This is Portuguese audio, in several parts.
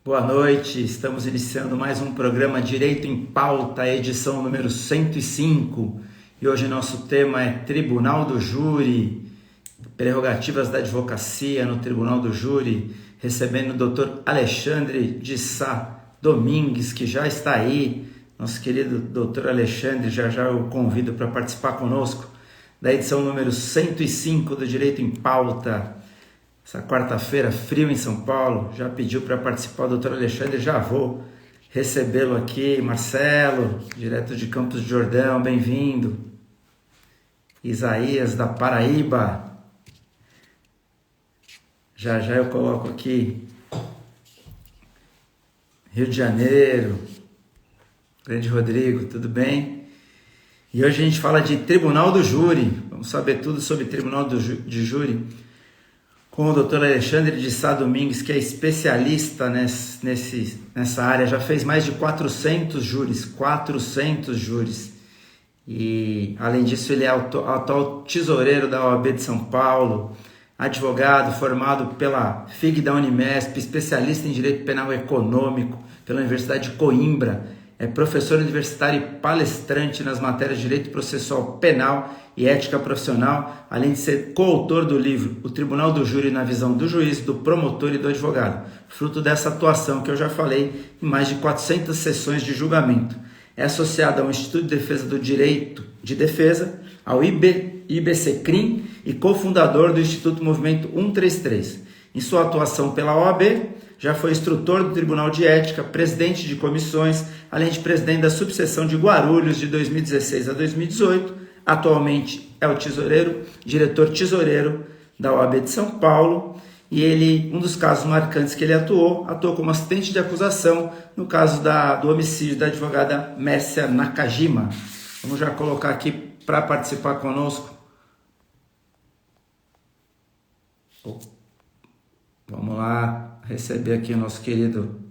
Boa noite, estamos iniciando mais um programa Direito em Pauta, edição número 105. E hoje nosso tema é Tribunal do Júri, prerrogativas da advocacia no Tribunal do Júri, recebendo o Dr. Alexandre de Sá Domingues, que já está aí. Nosso querido Dr. Alexandre, já eu convido para participar conosco da edição número 105 do Direito em Pauta. Essa quarta-feira, frio em São Paulo, já pediu para participar o doutor Alexandre, já vou recebê-lo aqui. Marcelo, direto de Campos de Jordão, bem-vindo. Isaías, da Paraíba. Já eu coloco aqui. Rio de Janeiro. Grande Rodrigo, tudo bem? E hoje a gente fala de Tribunal do Júri. Vamos saber tudo sobre Tribunal de Júri com o Dr. Alexandre de Sá Domingues, que é especialista nessa área, já fez mais de 400 júris. E, além disso, ele é atual tesoureiro da OAB de São Paulo, advogado formado pela FIG da Unimesp, especialista em Direito Penal Econômico pela Universidade de Coimbra, é professor universitário e palestrante nas matérias de Direito Processual Penal e Ética Profissional, além de ser coautor do livro O Tribunal do Júri na Visão do Juiz, do Promotor e do Advogado, fruto dessa atuação que eu já falei em mais de 400 sessões de julgamento. É associado ao Instituto de Defesa do Direito de Defesa, ao IBCCRIM e cofundador do Instituto Movimento 133. Em sua atuação pela OAB, já foi instrutor do Tribunal de Ética, presidente de comissões, além de presidente da subseção de Guarulhos de 2016 a 2018. Atualmente é o diretor tesoureiro da OAB de São Paulo. E ele, um dos casos marcantes que ele atuou como assistente de acusação no caso do homicídio da advogada Mércia Nakajima. Vamos já colocar aqui para participar conosco. Vamos lá receber aqui o nosso querido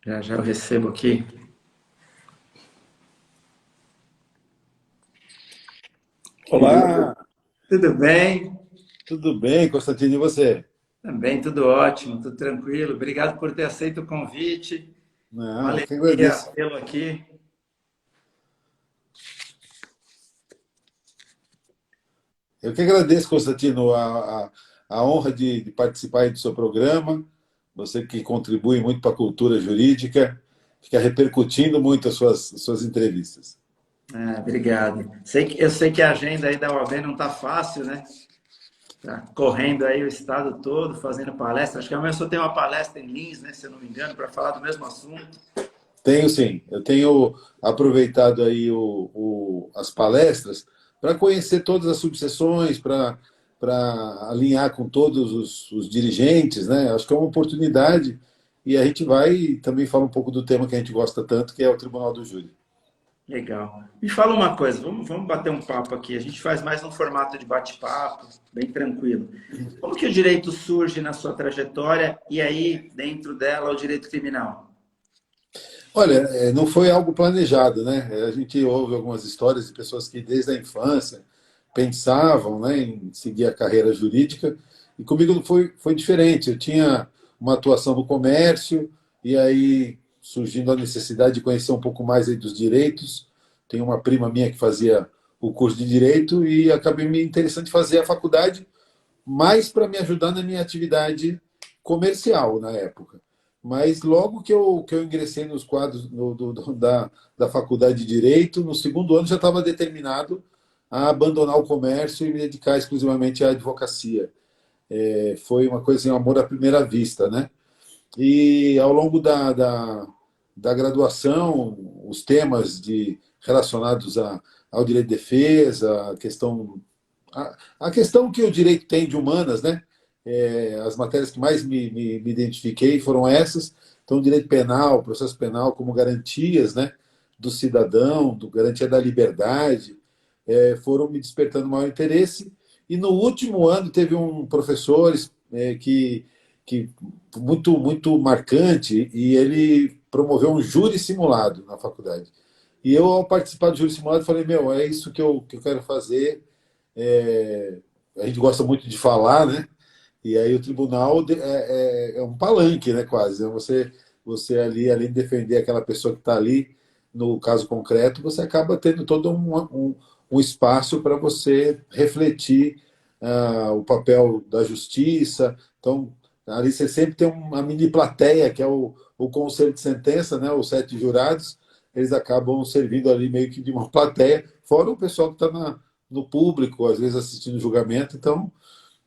já eu recebo aqui. Olá, Tudo bem? tudo bem, Constantino, e você? Também tudo ótimo, tudo tranquilo. Obrigado por ter aceito o convite. Uma Não, eu que alegria agradeço. tê-lo aqui. Eu que agradeço, Constantino, a honra de participar aí do seu programa. Você que contribui muito para a cultura jurídica, fica repercutindo muito as suas entrevistas. Obrigado. Eu sei que a agenda aí da OAB não está fácil, né? Tá correndo aí o estado todo, fazendo palestra. Acho que amanhã só tem uma palestra em Lins, né? Se eu não me engano, para falar do mesmo assunto. Tenho sim, eu tenho aproveitado aí as palestras para conhecer todas as subseções, para alinhar com todos os dirigentes, né? Acho que é uma oportunidade e a gente vai também falar um pouco do tema que a gente gosta tanto, que é o Tribunal do Júri. Legal. Me fala uma coisa, vamos bater um papo aqui. A gente faz mais um formato de bate-papo, bem tranquilo. Como que o direito surge na sua trajetória e aí, dentro dela, o direito criminal? Olha, não foi algo planejado, né? A gente ouve algumas histórias de pessoas que desde a infância pensavam, né, em seguir a carreira jurídica, e comigo não foi diferente. Eu tinha uma atuação no comércio, e aí surgindo a necessidade de conhecer um pouco mais aí dos direitos. Tem uma prima minha que fazia o curso de Direito e acabei me interessando em fazer a faculdade mais para me ajudar na minha atividade comercial na época. Mas logo que eu ingressei nos quadros da faculdade de Direito, no segundo ano já estava determinado a abandonar o comércio e me dedicar exclusivamente à advocacia. Foi uma coisa assim, um amor à primeira vista, né? E ao longo da graduação, os temas relacionados ao direito de defesa, a questão que o direito tem de humanas, né? As matérias que mais me identifiquei foram essas. Então, direito penal, processo penal como garantias, né, do cidadão, garantia da liberdade, foram me despertando maior interesse. E no último ano teve um professor que muito, muito marcante, e ele promoveu um júri simulado na faculdade. E eu, ao participar do júri simulado, falei, meu, é isso que eu quero fazer. É, a gente gosta muito de falar, né? E aí o tribunal é um palanque, né, quase. Né? Você ali, além de defender aquela pessoa que está ali, no caso concreto, você acaba tendo todo um espaço para você refletir o papel da justiça. Então, ali você sempre tem uma mini plateia, que é o conselho de sentença, né, os 7 jurados, eles acabam servindo ali meio que de uma plateia, fora o pessoal que está no público, às vezes assistindo o julgamento. Então,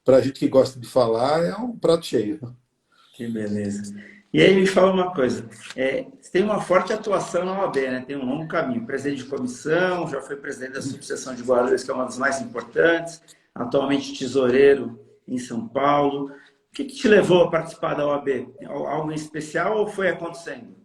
para a gente que gosta de falar, é um prato cheio. Que beleza. E aí me fala uma coisa, você tem uma forte atuação na OAB, né? Tem um longo caminho, presidente de comissão, já foi presidente da subseção de Guarulhos, que é uma das mais importantes, atualmente tesoureiro em São Paulo. O que te levou a participar da OAB? Algo em especial ou foi acontecendo?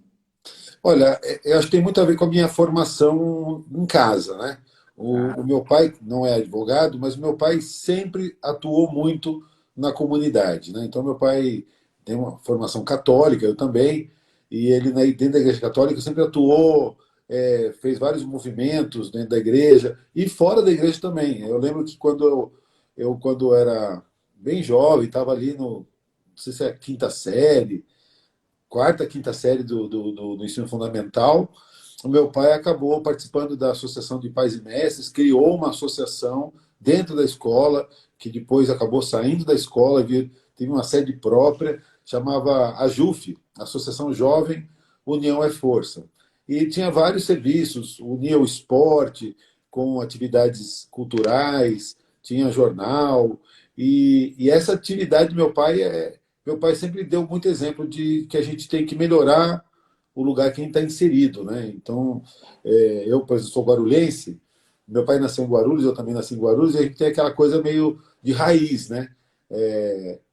Olha, eu acho que tem muito a ver com a minha formação em casa, né? O Ah, meu pai não é advogado, mas o meu pai sempre atuou muito na comunidade, né? Então, meu pai tem uma formação católica, eu também, e ele, dentro da Igreja Católica, sempre atuou, fez vários movimentos dentro da igreja e fora da igreja também. Eu lembro que quando era bem jovem, estava ali não sei se é a quinta série, quarta, quinta série do ensino fundamental, o meu pai acabou participando da Associação de Pais e Mestres, criou uma associação dentro da escola, que depois acabou saindo da escola, teve uma sede própria, chamava AJUF, Associação Jovem União é Força. E tinha vários serviços, unia o esporte com atividades culturais, tinha jornal, e essa atividade do meu pai sempre deu muito exemplo de que a gente tem que melhorar o lugar que a gente está inserido, né? Então, eu, por exemplo, sou guarulhense, meu pai nasceu em Guarulhos, eu também nasci em Guarulhos, e a gente tem aquela coisa meio de raiz, né?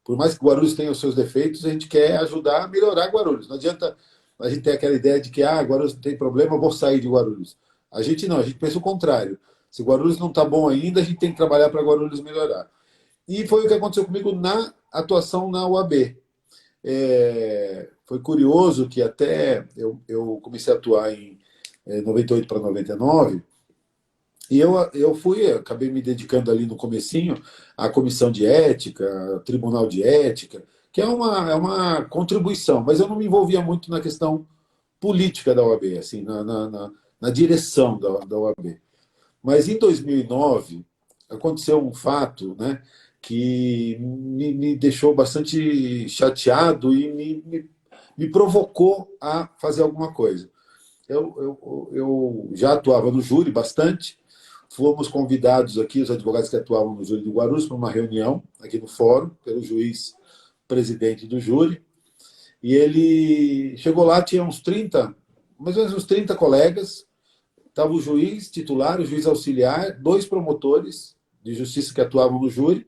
Por mais que Guarulhos tenha os seus defeitos, a gente quer ajudar a melhorar Guarulhos. Não adianta a gente ter aquela ideia de que Guarulhos não tem problema, eu vou sair de Guarulhos. A gente não, a gente pensa o contrário. Se Guarulhos não está bom ainda, a gente tem que trabalhar para Guarulhos melhorar. E foi o que aconteceu comigo na atuação na UAB. Foi curioso que até eu comecei a atuar em 98 para 99, e acabei me dedicando ali no comecinho à comissão de ética, tribunal de ética, que é uma contribuição, mas eu não me envolvia muito na questão política da OAB, assim, na direção da OAB. Mas em 2009 aconteceu um fato, né, que me deixou bastante chateado e me provocou a fazer alguma coisa. Eu já atuava no júri bastante, fomos convidados aqui, os advogados que atuavam no júri de Guarulhos, para uma reunião aqui no fórum, pelo juiz presidente do júri, e ele chegou lá, tinha mais ou menos uns 30 colegas, estava o juiz titular, o juiz auxiliar, 2 promotores de justiça que atuavam no júri,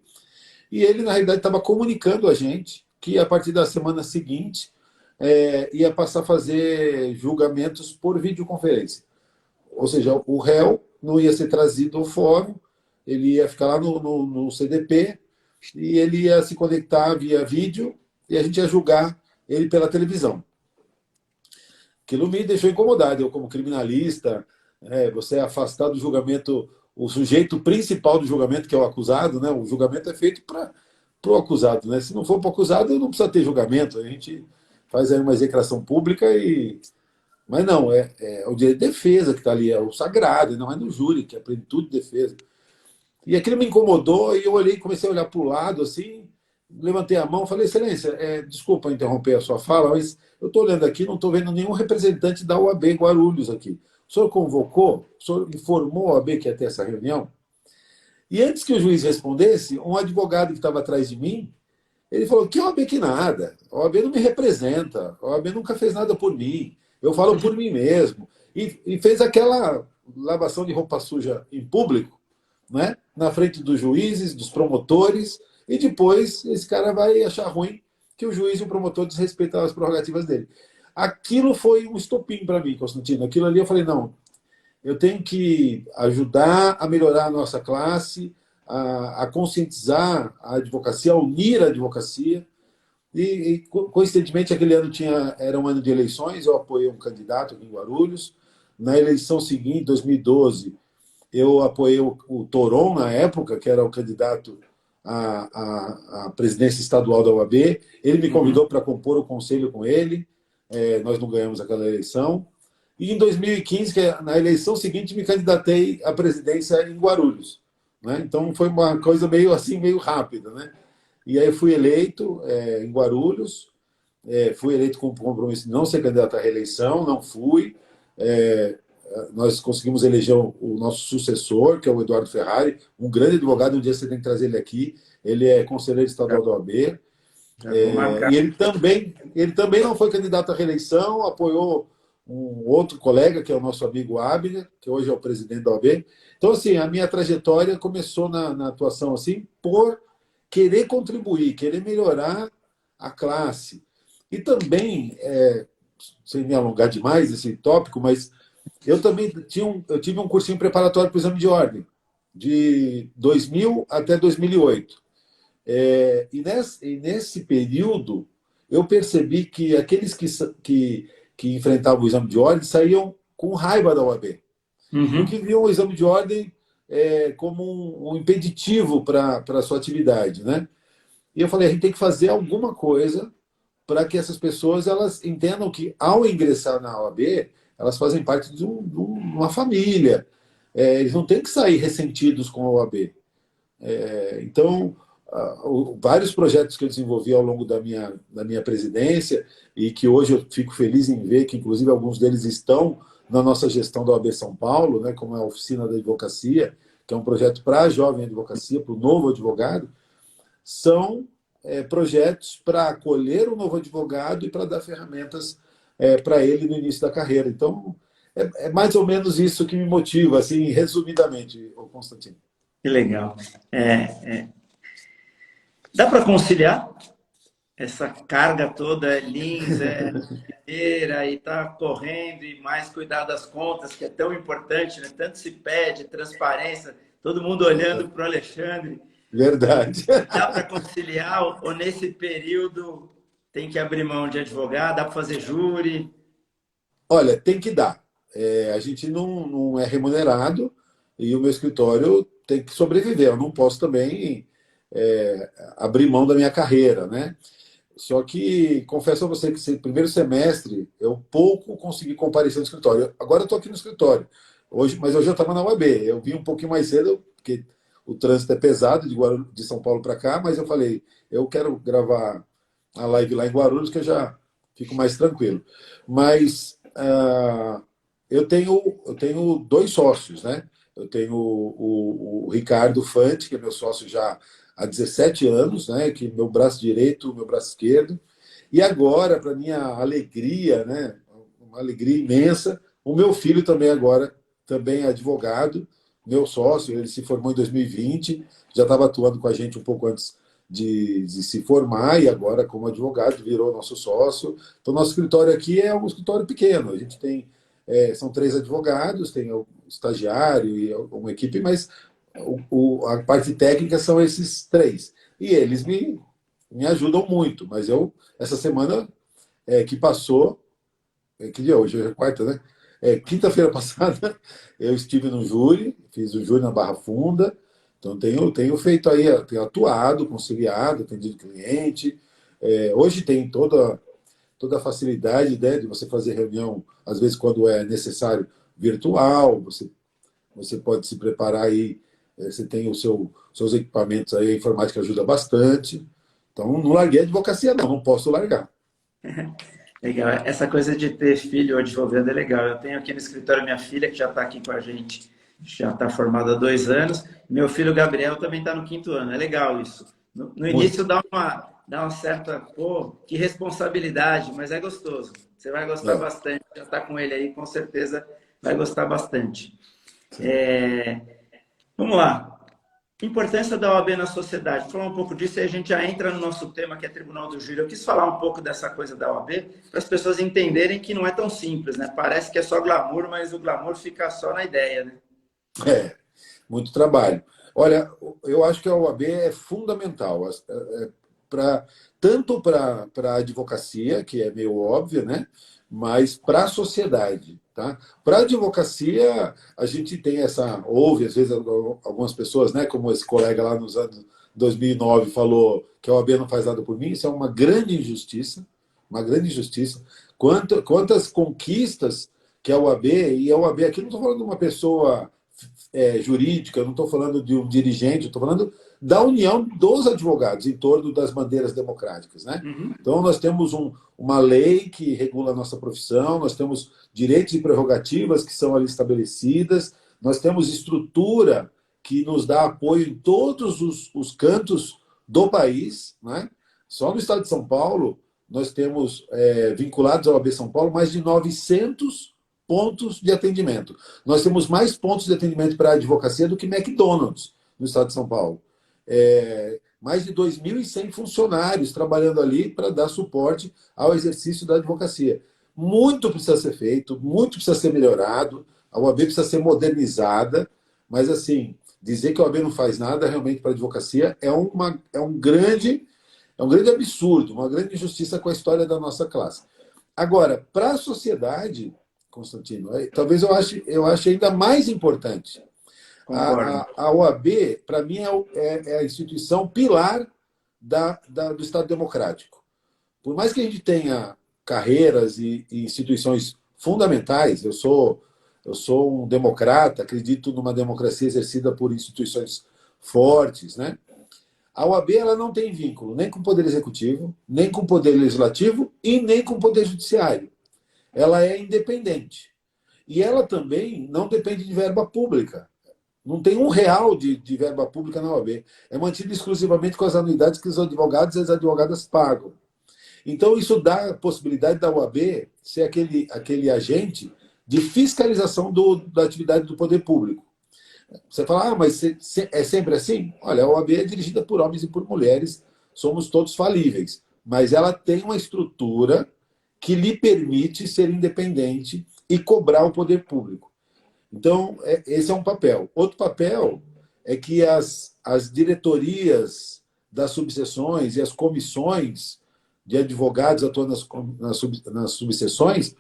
e ele, na realidade, estava comunicando a gente que, a partir da semana seguinte, ia passar a fazer julgamentos por videoconferência. Ou seja, o réu não ia ser trazido ao fórum, ele ia ficar lá no CDP e ele ia se conectar via vídeo e a gente ia julgar ele pela televisão. Aquilo me deixou incomodado. Eu, como criminalista, você é afastado do julgamento, o sujeito principal do julgamento, que é o acusado, né? O julgamento é feito para o acusado, né? Se não for para o acusado, não precisa ter julgamento. A gente faz aí uma execração pública e. Mas não, é o direito de defesa que está ali, é o sagrado, não é no júri, que é a plenitude de defesa. E aquilo me incomodou e eu olhei, comecei a olhar para o lado, assim, levantei a mão, falei, excelência, desculpa interromper a sua fala, mas eu estou olhando aqui, não estou vendo nenhum representante da UAB Guarulhos aqui. O senhor convocou? O senhor informou a OAB que ia ter essa reunião? E antes que o juiz respondesse, um advogado que estava atrás de mim, ele falou, que OAB que nada, a OAB não me representa, a OAB nunca fez nada por mim, eu falo por mim mesmo. E fez aquela lavação de roupa suja em público, né? Na frente dos juízes, dos promotores, e depois esse cara vai achar ruim que o juiz e o promotor desrespeitam as prerrogativas dele. Aquilo foi um estopim para mim, Constantino. Aquilo ali eu falei, não, eu tenho que ajudar a melhorar a nossa classe, a conscientizar a advocacia, a unir a advocacia, Coincidentemente, aquele ano era um ano de eleições, eu apoiei um candidato aqui em Guarulhos. Na eleição seguinte, 2012, eu apoiei o Toron, na época, que era o candidato à presidência estadual da OAB. Ele me Uhum. convidou para compor o conselho com ele. Nós não ganhamos aquela eleição. E em 2015, na eleição seguinte, me candidatei à presidência em Guarulhos. Né? Então foi uma coisa meio assim, meio rápida. Né? E aí fui eleito em Guarulhos, fui eleito com o compromisso de não ser candidato à reeleição, não fui. É, Nós conseguimos eleger o nosso sucessor, que é o Eduardo Ferrari, um grande advogado. Um dia você tem que trazer ele aqui. Ele é conselheiro estadual da OAB. Já vou marcar. E ele também não foi candidato à reeleição, apoiou um outro colega, que é o nosso amigo Abner, que hoje é o presidente da OAB. Então, assim, a minha trajetória começou na atuação assim, por querer contribuir, querer melhorar a classe. E também, sem me alongar demais esse tópico, mas eu também eu tive um cursinho preparatório para o exame de ordem, de 2000 até 2008. E nesse período, eu percebi que aqueles que enfrentavam o exame de ordem saíam com raiva da OAB, porque Uhum. viam o exame de ordem como um impeditivo para a sua atividade. Né? E eu falei, a gente tem que fazer alguma coisa para que essas pessoas elas entendam que, ao ingressar na OAB, elas fazem parte de uma família. Eles não têm que sair ressentidos com a OAB. Então, vários projetos que eu desenvolvi ao longo da minha presidência e que hoje eu fico feliz em ver que, inclusive, alguns deles estão na nossa gestão da OAB São Paulo, né, como é a Oficina da Advocacia, que é um projeto para a jovem advocacia, para o novo advogado, são projetos para acolher o novo advogado e para dar ferramentas para ele no início da carreira. Então, é mais ou menos isso que me motiva, assim, resumidamente, Constantino. Que legal. Dá para conciliar essa carga toda, Lins, carreira e tá correndo e mais cuidar das contas, que é tão importante, né? Tanto se pede, transparência, todo mundo olhando para o Alexandre. Verdade. Dá para conciliar ou nesse período tem que abrir mão de advogado, dá para fazer júri? Olha, tem que dar. A gente não é remunerado e o meu escritório tem que sobreviver. Eu não posso também abrir mão da minha carreira, né? Só que confesso a você que esse primeiro semestre eu pouco consegui comparecer no escritório. Agora eu estou aqui no escritório, mas hoje eu estava na UAB. Eu vim um pouquinho mais cedo, porque o trânsito é pesado de São Paulo para cá, mas eu falei, eu quero gravar a live lá em Guarulhos, que eu já fico mais tranquilo. Mas eu tenho dois sócios, né? Eu tenho o Ricardo Fante, que é meu sócio já há 17 anos, né? Que meu braço direito, meu braço esquerdo. E agora, para minha alegria, né? Uma alegria imensa, o meu filho também agora também é advogado, meu sócio, ele se formou em 2020, já estava atuando com a gente um pouco antes de se formar e agora, como advogado, virou nosso sócio. Então, nosso escritório aqui é um escritório pequeno. A gente tem, são 3 advogados, tem o estagiário e uma equipe, mas a parte técnica são esses 3. E eles me ajudam muito. Mas essa semana que passou, que dia é hoje? Hoje é quarta, né? Quinta-feira passada, eu estive no júri, fiz o júri na Barra Funda, então tenho feito aí, tenho atuado, conciliado, atendido cliente. Hoje tem toda a facilidade, né, de você fazer reunião, às vezes quando é necessário, virtual, você pode se preparar aí, você tem seus equipamentos aí, a informática ajuda bastante. Então, não larguei a advocacia, não posso largar. Legal. Essa coisa de ter filho ou advogado é legal. Eu tenho aqui no escritório minha filha, que já está aqui com a gente, já está formada há 2 anos. Meu filho Gabriel também está no 5º ano. É legal isso. No início Muito. dá uma certa, pô, que responsabilidade, mas é gostoso. Você vai gostar É, bastante. Já está com ele aí, com certeza vai gostar bastante. sim. Vamos lá. Importância da OAB na sociedade. Vou falar um pouco disso e a gente já entra no nosso tema, que é Tribunal do Júri. Eu quis falar um pouco dessa coisa da OAB para as pessoas entenderem que não é tão simples, né? Parece que é só glamour, mas o glamour fica só na ideia, né? É, muito trabalho. Olha, eu acho que a OAB é fundamental. tanto para a advocacia, que é meio óbvia, né? Mas para a sociedade. Tá? Para a advocacia, a gente tem ouve às vezes algumas pessoas, né, como esse colega lá nos anos 2009 falou que a OAB não faz nada por mim, isso é uma grande injustiça, uma grande injustiça. Quantas conquistas que a OAB, e a OAB aqui não estou falando de uma pessoa jurídica, não estou falando de um dirigente, estou falando da união dos advogados em torno das bandeiras democráticas. Né? Uhum. Então, nós temos uma lei que regula a nossa profissão, nós temos direitos e prerrogativas que são ali estabelecidas, nós temos estrutura que nos dá apoio em todos os cantos do país. Né? Só no estado de São Paulo, nós temos, vinculados ao OAB São Paulo, mais de 900 pontos de atendimento. Nós temos mais pontos de atendimento para a advocacia do que McDonald's no estado de São Paulo. Mais de 2.100 funcionários trabalhando ali para dar suporte ao exercício da advocacia. Muito precisa ser feito, muito precisa ser melhorado, a OAB precisa ser modernizada, mas, assim, dizer que a OAB não faz nada realmente para a advocacia é um grande absurdo, uma grande injustiça com a história da nossa classe. Agora, para a sociedade, Constantino, talvez eu ache ainda mais importante. A OAB, para mim, é a instituição pilar do Estado democrático. Por mais que a gente tenha carreiras e instituições fundamentais, eu sou um democrata, acredito numa democracia exercida por instituições fortes, né? A OAB ela não tem vínculo nem com o Poder Executivo, nem com o Poder Legislativo e nem com o Poder Judiciário. Ela é independente. E ela também não depende de verba pública. Não tem R$ 1 de verba pública na OAB. É mantida exclusivamente com as anuidades que os advogados e as advogadas pagam. Então, isso dá a possibilidade da OAB ser aquele agente de fiscalização da atividade do poder público. Você fala, mas é sempre assim? Olha, a OAB é dirigida por homens e por mulheres, somos todos falíveis. Mas ela tem uma estrutura que lhe permite ser independente e cobrar o poder público. Então, esse é um papel. Outro papel é que as diretorias das subseções e as comissões de advogados atuando nas subseções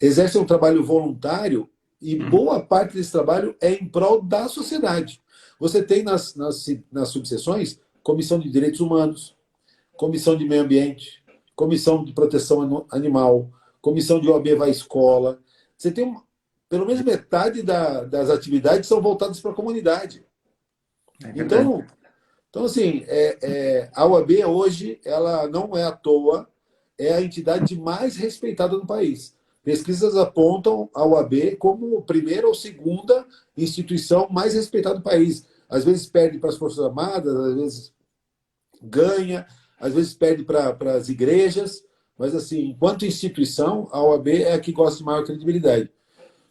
exercem um trabalho voluntário e boa parte desse trabalho é em prol da sociedade. Você tem nas subseções comissão de direitos humanos, comissão de meio ambiente, comissão de proteção animal, comissão de OAB vai à escola. Você tem pelo menos metade das atividades são voltadas para a comunidade. Então, assim, a OAB hoje, ela não é à toa, é a entidade mais respeitada no país. Pesquisas apontam a OAB como a primeira ou segunda instituição mais respeitada do país. Às vezes perde para as Forças Armadas, às vezes ganha, às vezes perde para as igrejas, mas, assim, enquanto instituição, a OAB é a que gosta de maior credibilidade.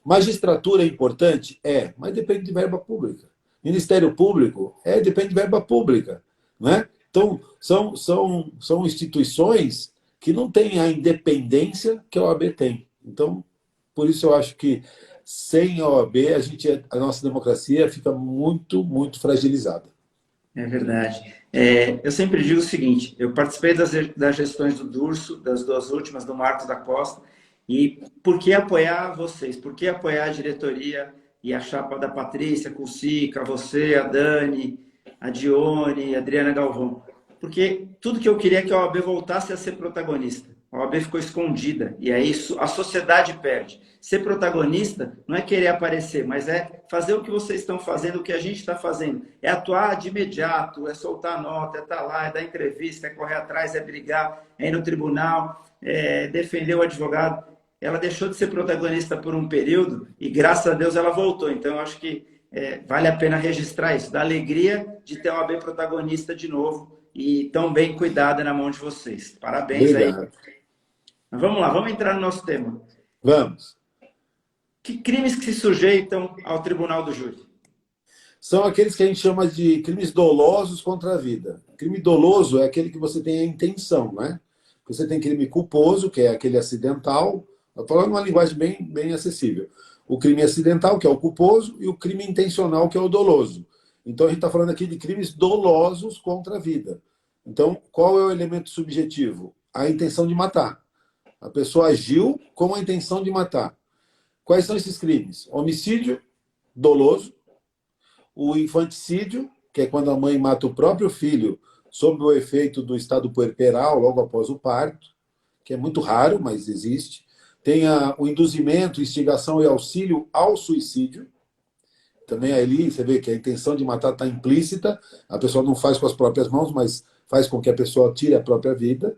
Magistratura é importante? Mas depende de verba pública. Ministério Público? Depende de verba pública. Né? Então, são instituições que não têm a independência que a OAB tem. Então, por isso eu acho que sem a OAB, a nossa democracia fica muito, muito fragilizada. É verdade. Eu sempre digo o seguinte, eu participei das gestões do Durso, das duas últimas, do Marcos da Costa, e por que apoiar vocês? Por que apoiar a diretoria e a chapa da Patrícia, Cussica, você, a Dani, a Dione, a Adriana Galvão? Porque tudo que eu queria é que a OAB voltasse a ser protagonista. A OAB ficou escondida, e aí a sociedade perde. Ser protagonista não é querer aparecer, mas é fazer o que vocês estão fazendo, o que a gente está fazendo. É atuar de imediato, é soltar nota, é estar lá, é dar entrevista, é correr atrás, é brigar, é ir no tribunal, é defender o advogado. Ela deixou de ser protagonista por um período e, graças a Deus, ela voltou. Então, eu acho que vale a pena registrar isso, da alegria de ter a OAB protagonista de novo e tão bem cuidada na mão de vocês. Parabéns. Obrigado. Aí. Mas vamos lá, vamos entrar no nosso tema. Vamos. Que crimes que se sujeitam ao tribunal do júri? São aqueles que a gente chama de crimes dolosos contra a vida. Crime doloso é aquele que você tem a intenção, né? Você tem crime culposo, que é aquele acidental. Estou falando uma linguagem bem acessível. O crime acidental, que é o culposo, e o crime intencional, que é o doloso. Então, a gente está falando aqui de crimes dolosos contra a vida. Então, qual é o elemento subjetivo? A intenção de matar. A pessoa agiu com a intenção de matar. Quais são esses crimes? Homicídio doloso, o infanticídio, que é quando a mãe mata o próprio filho sob o efeito do estado puerperal, logo após o parto, que é muito raro, mas existe. Tem o induzimento, instigação e auxílio ao suicídio. Também ali você vê que a intenção de matar está implícita, a pessoa não faz com as próprias mãos, mas faz com que a pessoa tire a própria vida.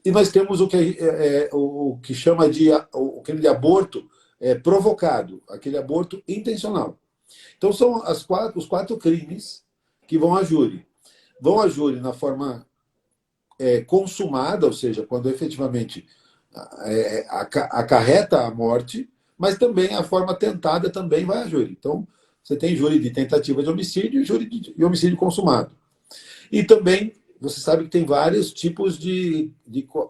E nós temos o que chama de o crime de aborto provocado, aquele aborto intencional. Então são os quatro crimes que vão a júri. Vão a júri na forma consumada, ou seja, quando efetivamente acarreta a morte, mas também a forma tentada também vai a júri. Então, você tem júri de tentativa de homicídio e júri de homicídio consumado. E também, você sabe que tem vários tipos de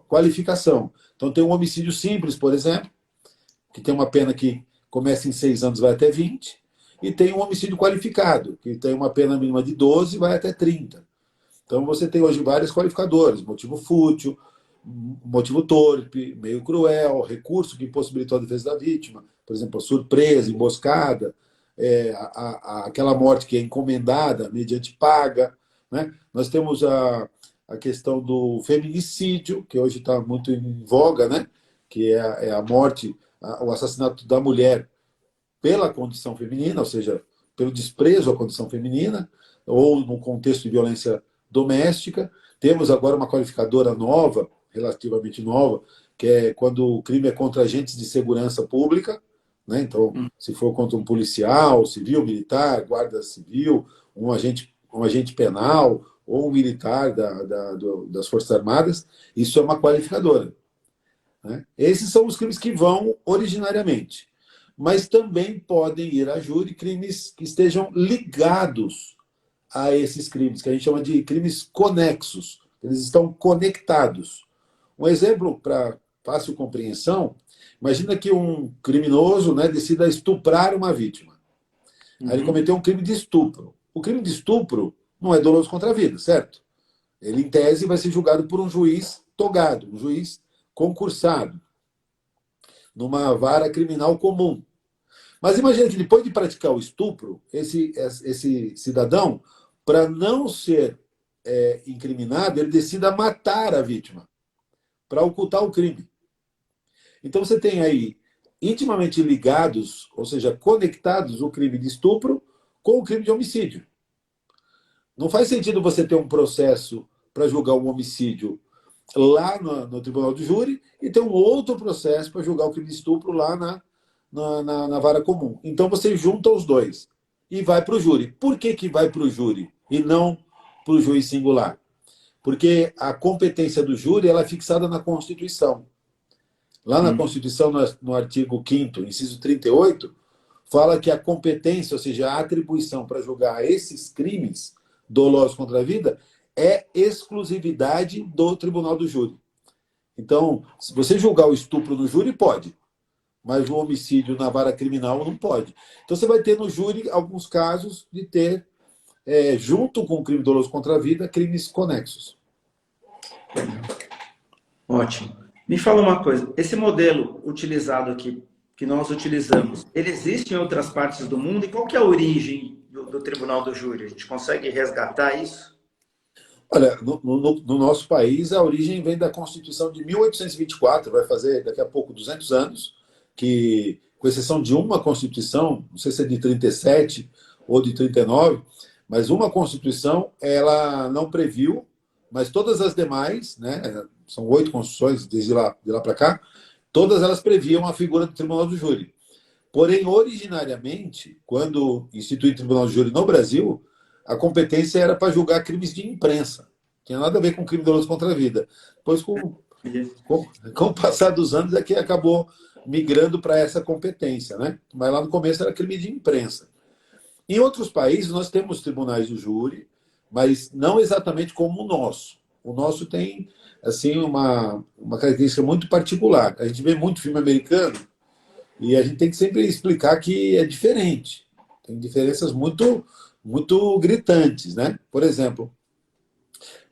qualificação. Então, tem um homicídio simples, por exemplo, que tem uma pena que começa em 6 anos, vai até 20, e tem um homicídio qualificado, que tem uma pena mínima de 12 e vai até 30. Então, você tem hoje vários qualificadores: motivo fútil, motivo torpe, meio cruel, recurso que impossibilitou a defesa da vítima, por exemplo, a surpresa, emboscada, aquela morte que é encomendada mediante paga. Né? Nós temos a questão do feminicídio, que hoje está muito em voga, né? Que é a morte, o assassinato da mulher pela condição feminina, ou seja, pelo desprezo à condição feminina, ou no contexto de violência doméstica. Temos agora uma qualificadora nova, relativamente nova, que é quando o crime é contra agentes de segurança pública, né? Então, se for contra um policial, civil, militar, guarda civil, um agente penal ou um militar das Forças Armadas, isso é uma qualificadora. Né? Esses são os crimes que vão originariamente. Mas também podem ir a júri crimes que estejam ligados a esses crimes, que a gente chama de crimes conexos. Eles estão conectados. Um exemplo para fácil compreensão: imagina que um criminoso, né, decida estuprar uma vítima. Aí ele cometeu um crime de estupro. O crime de estupro não é doloso contra a vida, certo? Ele, em tese, vai ser julgado por um juiz togado, um juiz concursado, numa vara criminal comum. Mas imagina que depois de praticar o estupro, esse cidadão, para não ser incriminado, ele decida matar a vítima, para ocultar o crime. Então você tem aí intimamente ligados, ou seja, conectados, o crime de estupro com o crime de homicídio. Não faz sentido você ter um processo para julgar um homicídio lá no tribunal de júri e ter um outro processo para julgar o crime de estupro lá na vara comum. Então você junta os dois e vai para o júri. Por que vai para o júri e não para o juiz singular? Porque a competência do júri ela é fixada na Constituição. Lá na Constituição, no artigo 5º, inciso 38, fala que a competência, ou seja, a atribuição para julgar esses crimes dolosos contra a vida, é exclusividade do tribunal do júri. Então, se você julgar o estupro no júri, pode, mas o homicídio na vara criminal não pode. Então, você vai ter no júri alguns casos de ter, junto com o crime doloso contra a vida, crimes conexos. Ótimo. Me fala uma coisa, esse modelo utilizado aqui, que nós utilizamos, ele existe em outras partes do mundo? E qual que é a origem do Tribunal do Júri? A gente consegue resgatar isso? Olha, no nosso país, a origem vem da Constituição de 1824, vai fazer daqui a pouco 200 anos, que, com exceção de uma Constituição, não sei se é de 37 ou de 39, mas uma Constituição, ela não previu, mas todas as demais, né, são 8 Constituições desde de lá para cá, todas elas previam a figura do Tribunal do Júri. Porém, originariamente, quando instituiu o Tribunal do Júri no Brasil, a competência era para julgar crimes de imprensa. Não tinha nada a ver com crime doloso contra a vida. Depois, com o passar dos anos, é que acabou migrando para essa competência. Né? Mas lá no começo era crime de imprensa. Em outros países, nós temos tribunais do júri, mas não exatamente como o nosso. O nosso tem assim uma característica muito particular. A gente vê muito filme americano e a gente tem que sempre explicar que é diferente. Tem diferenças muito gritantes, né? Por exemplo,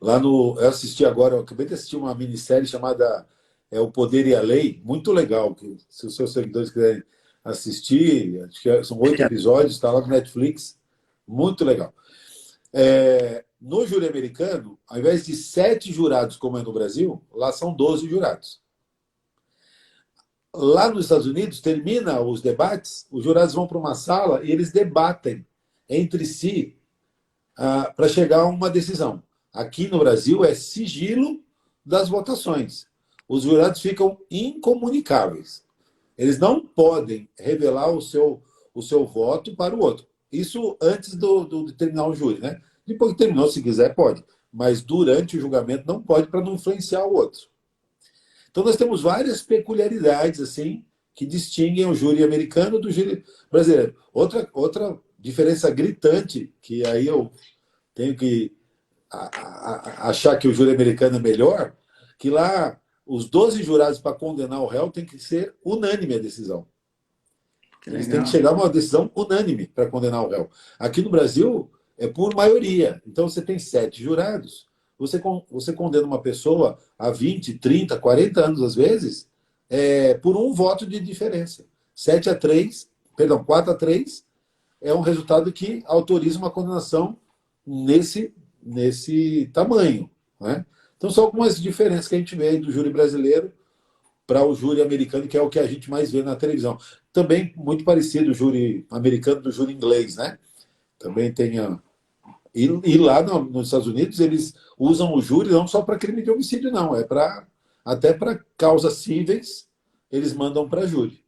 Eu assisti agora, eu acabei de assistir uma minissérie chamada O Poder e a Lei, muito legal, que se os seus seguidores quiserem assistir, acho que são 8 episódios, está lá no Netflix, muito legal. No júri americano, ao invés de 7 jurados, como é no Brasil, lá são 12 jurados. Lá nos Estados Unidos, termina os debates, os jurados vão para uma sala e eles debatem entre si para chegar a uma decisão. Aqui no Brasil é sigilo das votações. Os jurados ficam incomunicáveis. Eles não podem revelar o seu voto para o outro. Isso antes de terminar o júri, né? Depois que terminou, se quiser, pode. Mas durante o julgamento não pode para não influenciar o outro. Então nós temos várias peculiaridades assim que distinguem o júri americano do júri brasileiro. Outra diferença gritante, que aí eu tenho que achar que o júri americano é melhor, que lá os 12 jurados para condenar o réu tem que ser unânime a decisão. Eles têm que chegar a uma decisão unânime para condenar o réu. Aqui no Brasil é por maioria. Então você tem 7 jurados. Você condena uma pessoa a 20, 30, 40 anos, às vezes, por um voto de diferença. 7-3, perdão, 4-3 é um resultado que autoriza uma condenação nesse tamanho. Né? Então, são algumas diferenças que a gente vê aí do júri brasileiro para o júri americano, que é o que a gente mais vê na televisão. Também muito parecido o júri americano do júri inglês, né? Também tem E lá nos Estados Unidos eles usam o júri não só para crime de homicídio, não. Até para causas cíveis eles mandam para júri.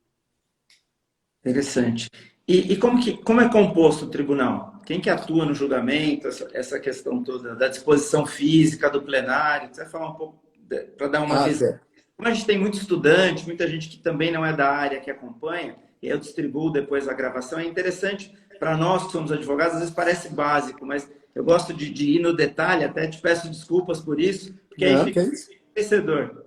Interessante. E como é composto o tribunal? Quem que atua no julgamento? Essa questão toda da disposição física do plenário? Você vai falar um pouco para dar uma visão. Certo. Como a gente tem muito estudante, muita gente que também não é da área que acompanha, e eu distribuo depois a gravação, é interessante para nós que somos advogados, às vezes parece básico, mas eu gosto de ir no detalhe, até te peço desculpas por isso, porque aí fica conhecedor.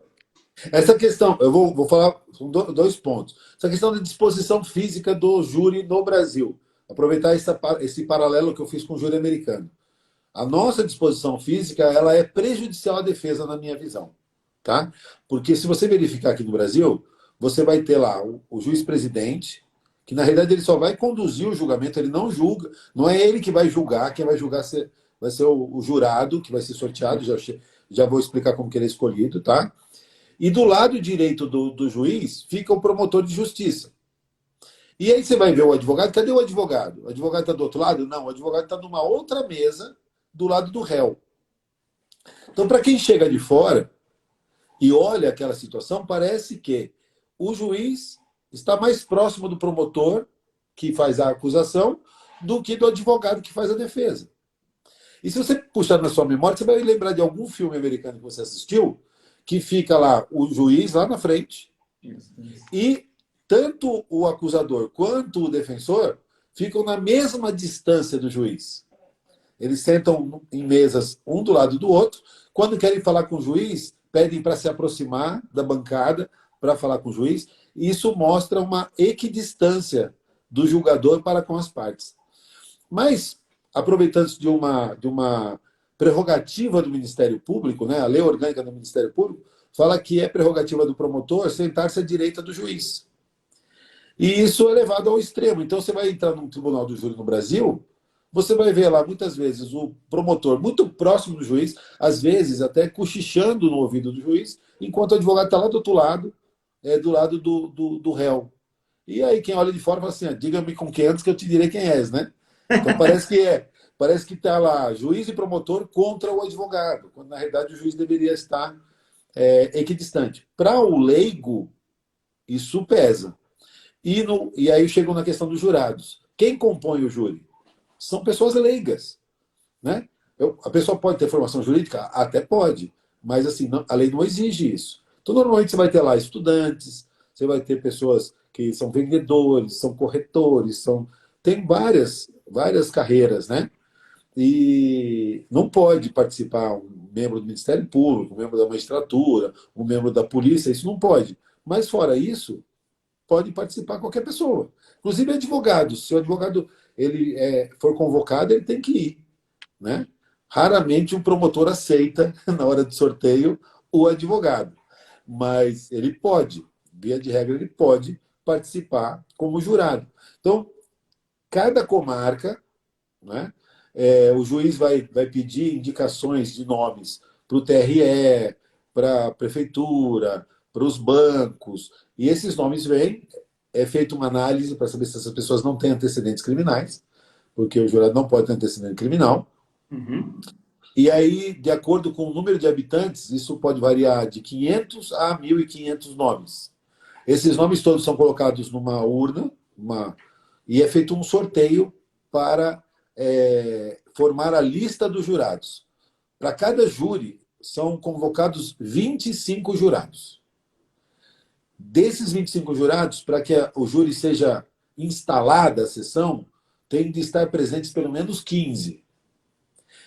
Essa questão, eu vou falar, são 2 pontos. Essa questão da disposição física do júri no Brasil. Aproveitar esse paralelo que eu fiz com o júri americano. A nossa disposição física ela é prejudicial à defesa, na minha visão. Tá? Porque se você verificar aqui no Brasil, você vai ter lá o juiz-presidente, que na realidade ele só vai conduzir o julgamento, ele não julga, não é ele que vai julgar, quem vai julgar vai ser o jurado, que vai ser sorteado, já vou explicar como que ele é escolhido, tá? E do lado direito do juiz fica o promotor de justiça. E aí você vai ver o advogado, cadê o advogado? O advogado está do outro lado? Não, o advogado está numa outra mesa do lado do réu. Então, para quem chega de fora e olha aquela situação, parece que o juiz está mais próximo do promotor, que faz a acusação, do que do advogado que faz a defesa. E se você puxar na sua memória, você vai lembrar de algum filme americano que você assistiu, que fica lá o juiz lá na frente, e tanto o acusador quanto o defensor ficam na mesma distância do juiz. Eles sentam em mesas um do lado do outro. Quando querem falar com o juiz, pedem para se aproximar da bancada para falar com o juiz. Isso mostra uma equidistância do julgador para com as partes. Mas, aproveitando-se de uma prerrogativa do Ministério Público, né, a lei orgânica do Ministério Público, fala que é prerrogativa do promotor sentar-se à direita do juiz. E isso é levado ao extremo. Então, você vai entrar num tribunal do júri no Brasil, você vai ver lá, muitas vezes, o promotor muito próximo do juiz, às vezes até cochichando no ouvido do juiz, enquanto o advogado está lá do outro lado, do lado do réu. E aí quem olha de fora fala assim, diga-me com quem antes que eu te direi quem és, né? Então parece que está lá juiz e promotor contra o advogado, quando na realidade o juiz deveria estar equidistante. Para o leigo, isso pesa. E aí chegam na questão dos jurados. Quem compõe o júri? São pessoas leigas. Né? A pessoa pode ter formação jurídica? Até pode. Mas assim, a lei não exige isso. Então, normalmente você vai ter lá estudantes, você vai ter pessoas que são vendedores, são corretores, tem várias carreiras, né? E não pode participar um membro do Ministério Público, um membro da magistratura, um membro da polícia, isso não pode. Mas fora isso, pode participar qualquer pessoa. Inclusive advogados. Se o advogado for convocado, ele tem que ir. Né? Raramente um promotor aceita, na hora do sorteio, o advogado. Mas ele pode, via de regra, ele pode participar como jurado. Então, cada comarca, né, o juiz vai pedir indicações de nomes para o TRE, para a prefeitura, para os bancos, e esses nomes vêm, é feita uma análise para saber se essas pessoas não têm antecedentes criminais, porque o jurado não pode ter antecedente criminal. Uhum. E aí, de acordo com o número de habitantes, isso pode variar de 500 a 1.500 nomes. Esses nomes todos são colocados numa urna, e é feito um sorteio para formar a lista dos jurados. Para cada júri, são convocados 25 jurados. Desses 25 jurados, para que o júri seja instalada a sessão, tem de estar presentes pelo menos 15.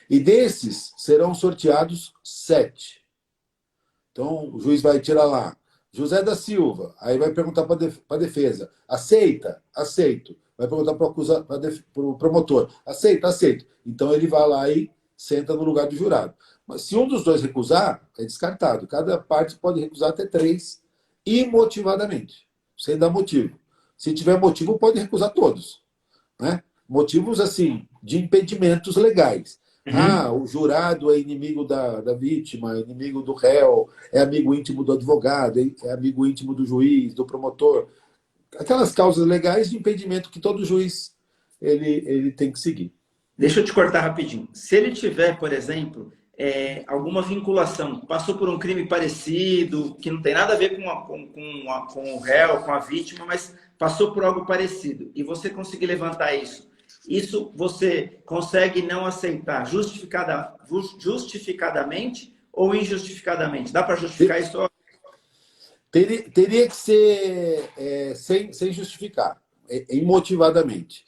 E desses serão sorteados 7. Então, o juiz vai tirar lá José da Silva, aí vai perguntar para a defesa, aceita? Aceito. Vai perguntar para o promotor, aceita? Aceito. Então, ele vai lá e senta no lugar do jurado. Mas se um dos dois recusar, é descartado. Cada parte pode recusar até 3, imotivadamente, sem dar motivo. Se tiver motivo, pode recusar todos. Né? Motivos, assim, de impedimentos legais. O jurado é inimigo da vítima, é inimigo do réu, é amigo íntimo do advogado, é amigo íntimo do juiz, do promotor. Aquelas causas legais de impedimento que todo juiz ele tem que seguir. Deixa eu te cortar rapidinho. Se ele tiver, por exemplo, alguma vinculação, passou por um crime parecido, que não tem nada a ver com o réu, com a vítima, mas passou por algo parecido, e você conseguir levantar isso você consegue não aceitar justificadamente ou injustificadamente? Dá para justificar isso? Teria que ser sem justificar, imotivadamente.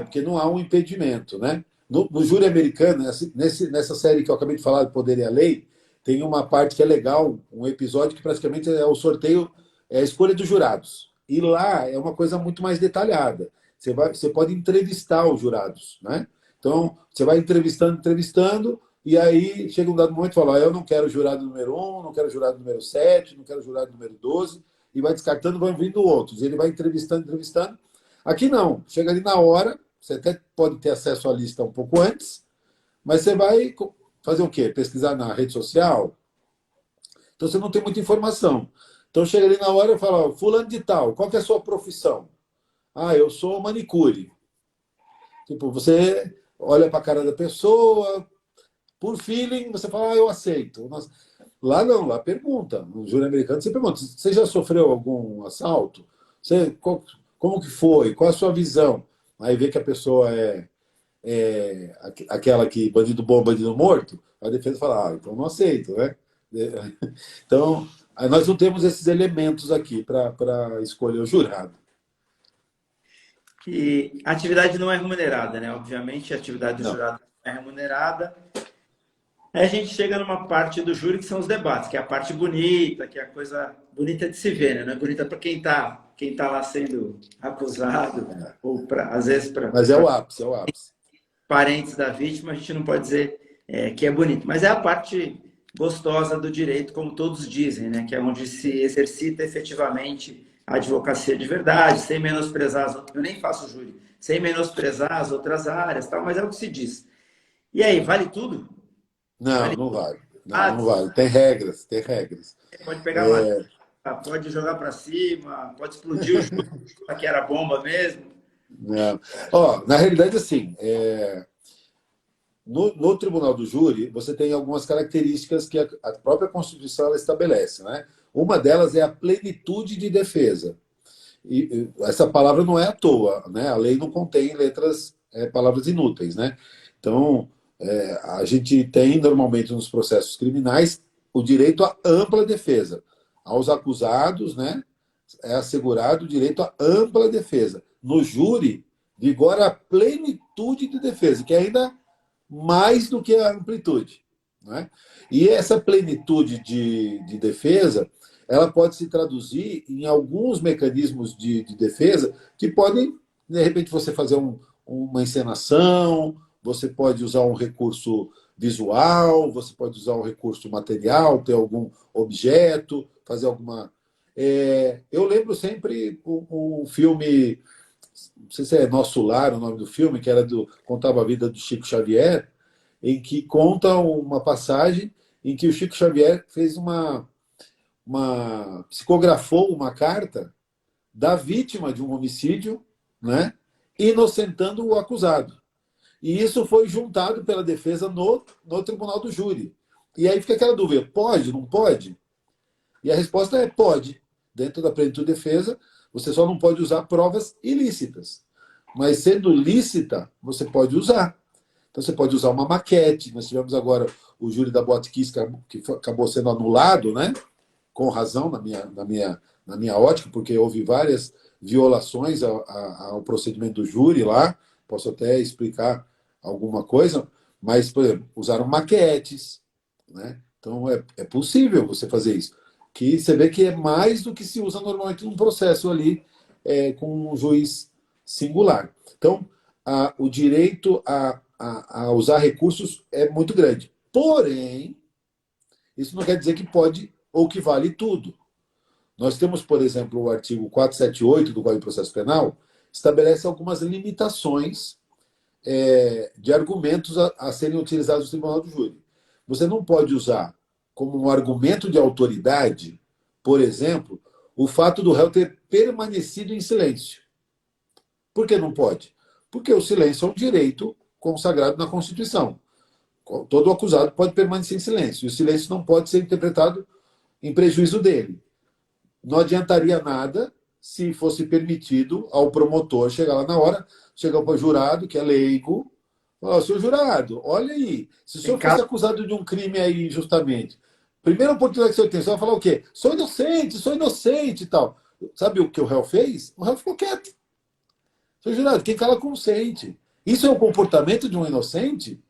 Porque não há um impedimento. Né? No júri americano, nessa série que eu acabei de falar, do Poder e a Lei, tem uma parte que é legal, um episódio que praticamente é o sorteio, é a escolha dos jurados. E lá é uma coisa muito mais detalhada. Você pode entrevistar os jurados. Né? Então, você vai entrevistando, e aí chega um dado momento e fala, eu não quero jurado número 1, não quero jurado número 7, não quero jurado número 12, e vai descartando, vão vindo outros. Ele vai entrevistando. Aqui não, chega ali na hora, você até pode ter acesso à lista um pouco antes, mas você vai fazer o quê? Pesquisar na rede social? Então você não tem muita informação. Então chega ali na hora e fala, fulano de tal, qual que é a sua profissão? Eu sou manicure. Tipo, você olha para a cara da pessoa, por feeling, você fala, eu aceito. Lá não, lá pergunta. No júri americano, você pergunta, você já sofreu algum assalto? Como que foi? Qual a sua visão? Aí vê que a pessoa aquela que bandido bom, bandido morto, a defesa fala, então não aceito. Né? Então, nós não temos esses elementos aqui para escolher o jurado. Que a atividade não é remunerada, né? Obviamente, a atividade do Não. jurado não é remunerada. Aí a gente chega numa parte do júri que são os debates, que é a parte bonita, que é a coisa bonita de se ver, né? Não é bonita para quem tá lá sendo acusado, ou às vezes Mas é o ápice. parentes da vítima, a gente não pode dizer que é bonito. Mas é a parte gostosa do direito, como todos dizem, né? Que é onde se exercita efetivamente a advocacia de verdade, sem menosprezar eu nem faço júri, sem menosprezar as outras áreas, tal, mas é o que se diz. E aí, vale tudo? Não, não vale. Não vale. Tem regras. Pode pegar madeira, pode jogar para cima, pode explodir o jogo, que era bomba mesmo. Não. Na realidade, assim, no Tribunal do Júri, você tem algumas características que a própria Constituição ela estabelece. Né? Uma delas é a plenitude de defesa. E essa palavra não é à toa. Né? A lei não contém palavras inúteis. Né? Então, a gente tem, normalmente, nos processos criminais, o direito à ampla defesa. Aos acusados, né, é assegurado o direito à ampla defesa. No júri, vigora a plenitude de defesa, que é ainda mais do que a amplitude. Né? E essa plenitude de defesa, ela pode se traduzir em alguns mecanismos de defesa que podem, de repente, você fazer uma encenação, você pode usar um recurso visual, você pode usar um recurso material, ter algum objeto, fazer alguma. Eu lembro sempre um filme, não sei se é Nosso Lar o nome do filme, que contava a vida do Chico Xavier, em que conta uma passagem em que o Chico Xavier fez psicografou uma carta da vítima de um homicídio, né, inocentando o acusado. E isso foi juntado pela defesa no tribunal do júri. E aí fica aquela dúvida: pode, não pode? E a resposta é: pode. Dentro da plenitude de defesa, você só não pode usar provas ilícitas. Mas sendo lícita, você pode usar. Então você pode usar uma maquete. Nós tivemos agora o júri da Botkiss, que acabou sendo anulado, né? Com razão, na minha ótica, porque houve várias violações ao procedimento do júri lá. Posso até explicar alguma coisa, mas, por exemplo, usaram maquetes, né? Então é possível você fazer isso. Que você vê que é mais do que se usa normalmente num processo ali com um juiz singular. Então, o direito a usar recursos é muito grande. Porém, isso não quer dizer que pode ou que vale tudo. Nós temos, por exemplo, o artigo 478 do Código de Processo Penal, estabelece algumas limitações de argumentos a serem utilizados no tribunal do júri. Você não pode usar como um argumento de autoridade, por exemplo, o fato do réu ter permanecido em silêncio. Por que não pode? Porque o silêncio é um direito consagrado na Constituição. Todo acusado pode permanecer em silêncio. E o silêncio não pode ser interpretado em prejuízo dele. Não adiantaria nada se fosse permitido ao promotor chegar lá na hora, chegar para o jurado, que é leigo, falar: senhor jurado, olha aí, se o senhor fosse acusado de um crime aí injustamente, primeira oportunidade que o senhor tem, você vai falar o quê? Sou inocente e tal. Sabe o que o réu fez? O réu ficou quieto. Senhor jurado, quem cala consente. Isso é o comportamento de um inocente?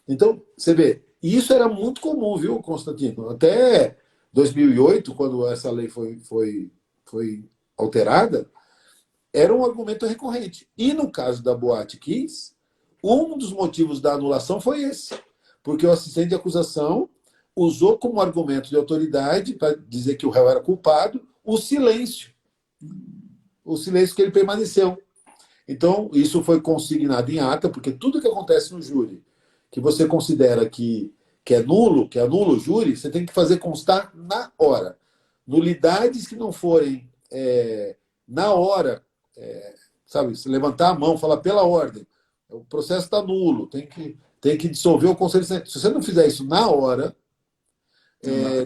Então, você vê, isso era muito comum, viu, Constantino? Até 2008, quando essa lei foi alterada, era um argumento recorrente. E no caso da Boate Kiss, um dos motivos da anulação foi esse. Porque o assistente de acusação usou como argumento de autoridade, para dizer que o réu era culpado, o silêncio. O silêncio que ele permaneceu. Então, isso foi consignado em ata, porque tudo que acontece no júri, que você considera que anula o júri, você tem que fazer constar na hora. Nulidades que não forem na hora, sabe, se levantar a mão, falar pela ordem, o processo está nulo, tem que dissolver o conselho. Se você não fizer isso na hora,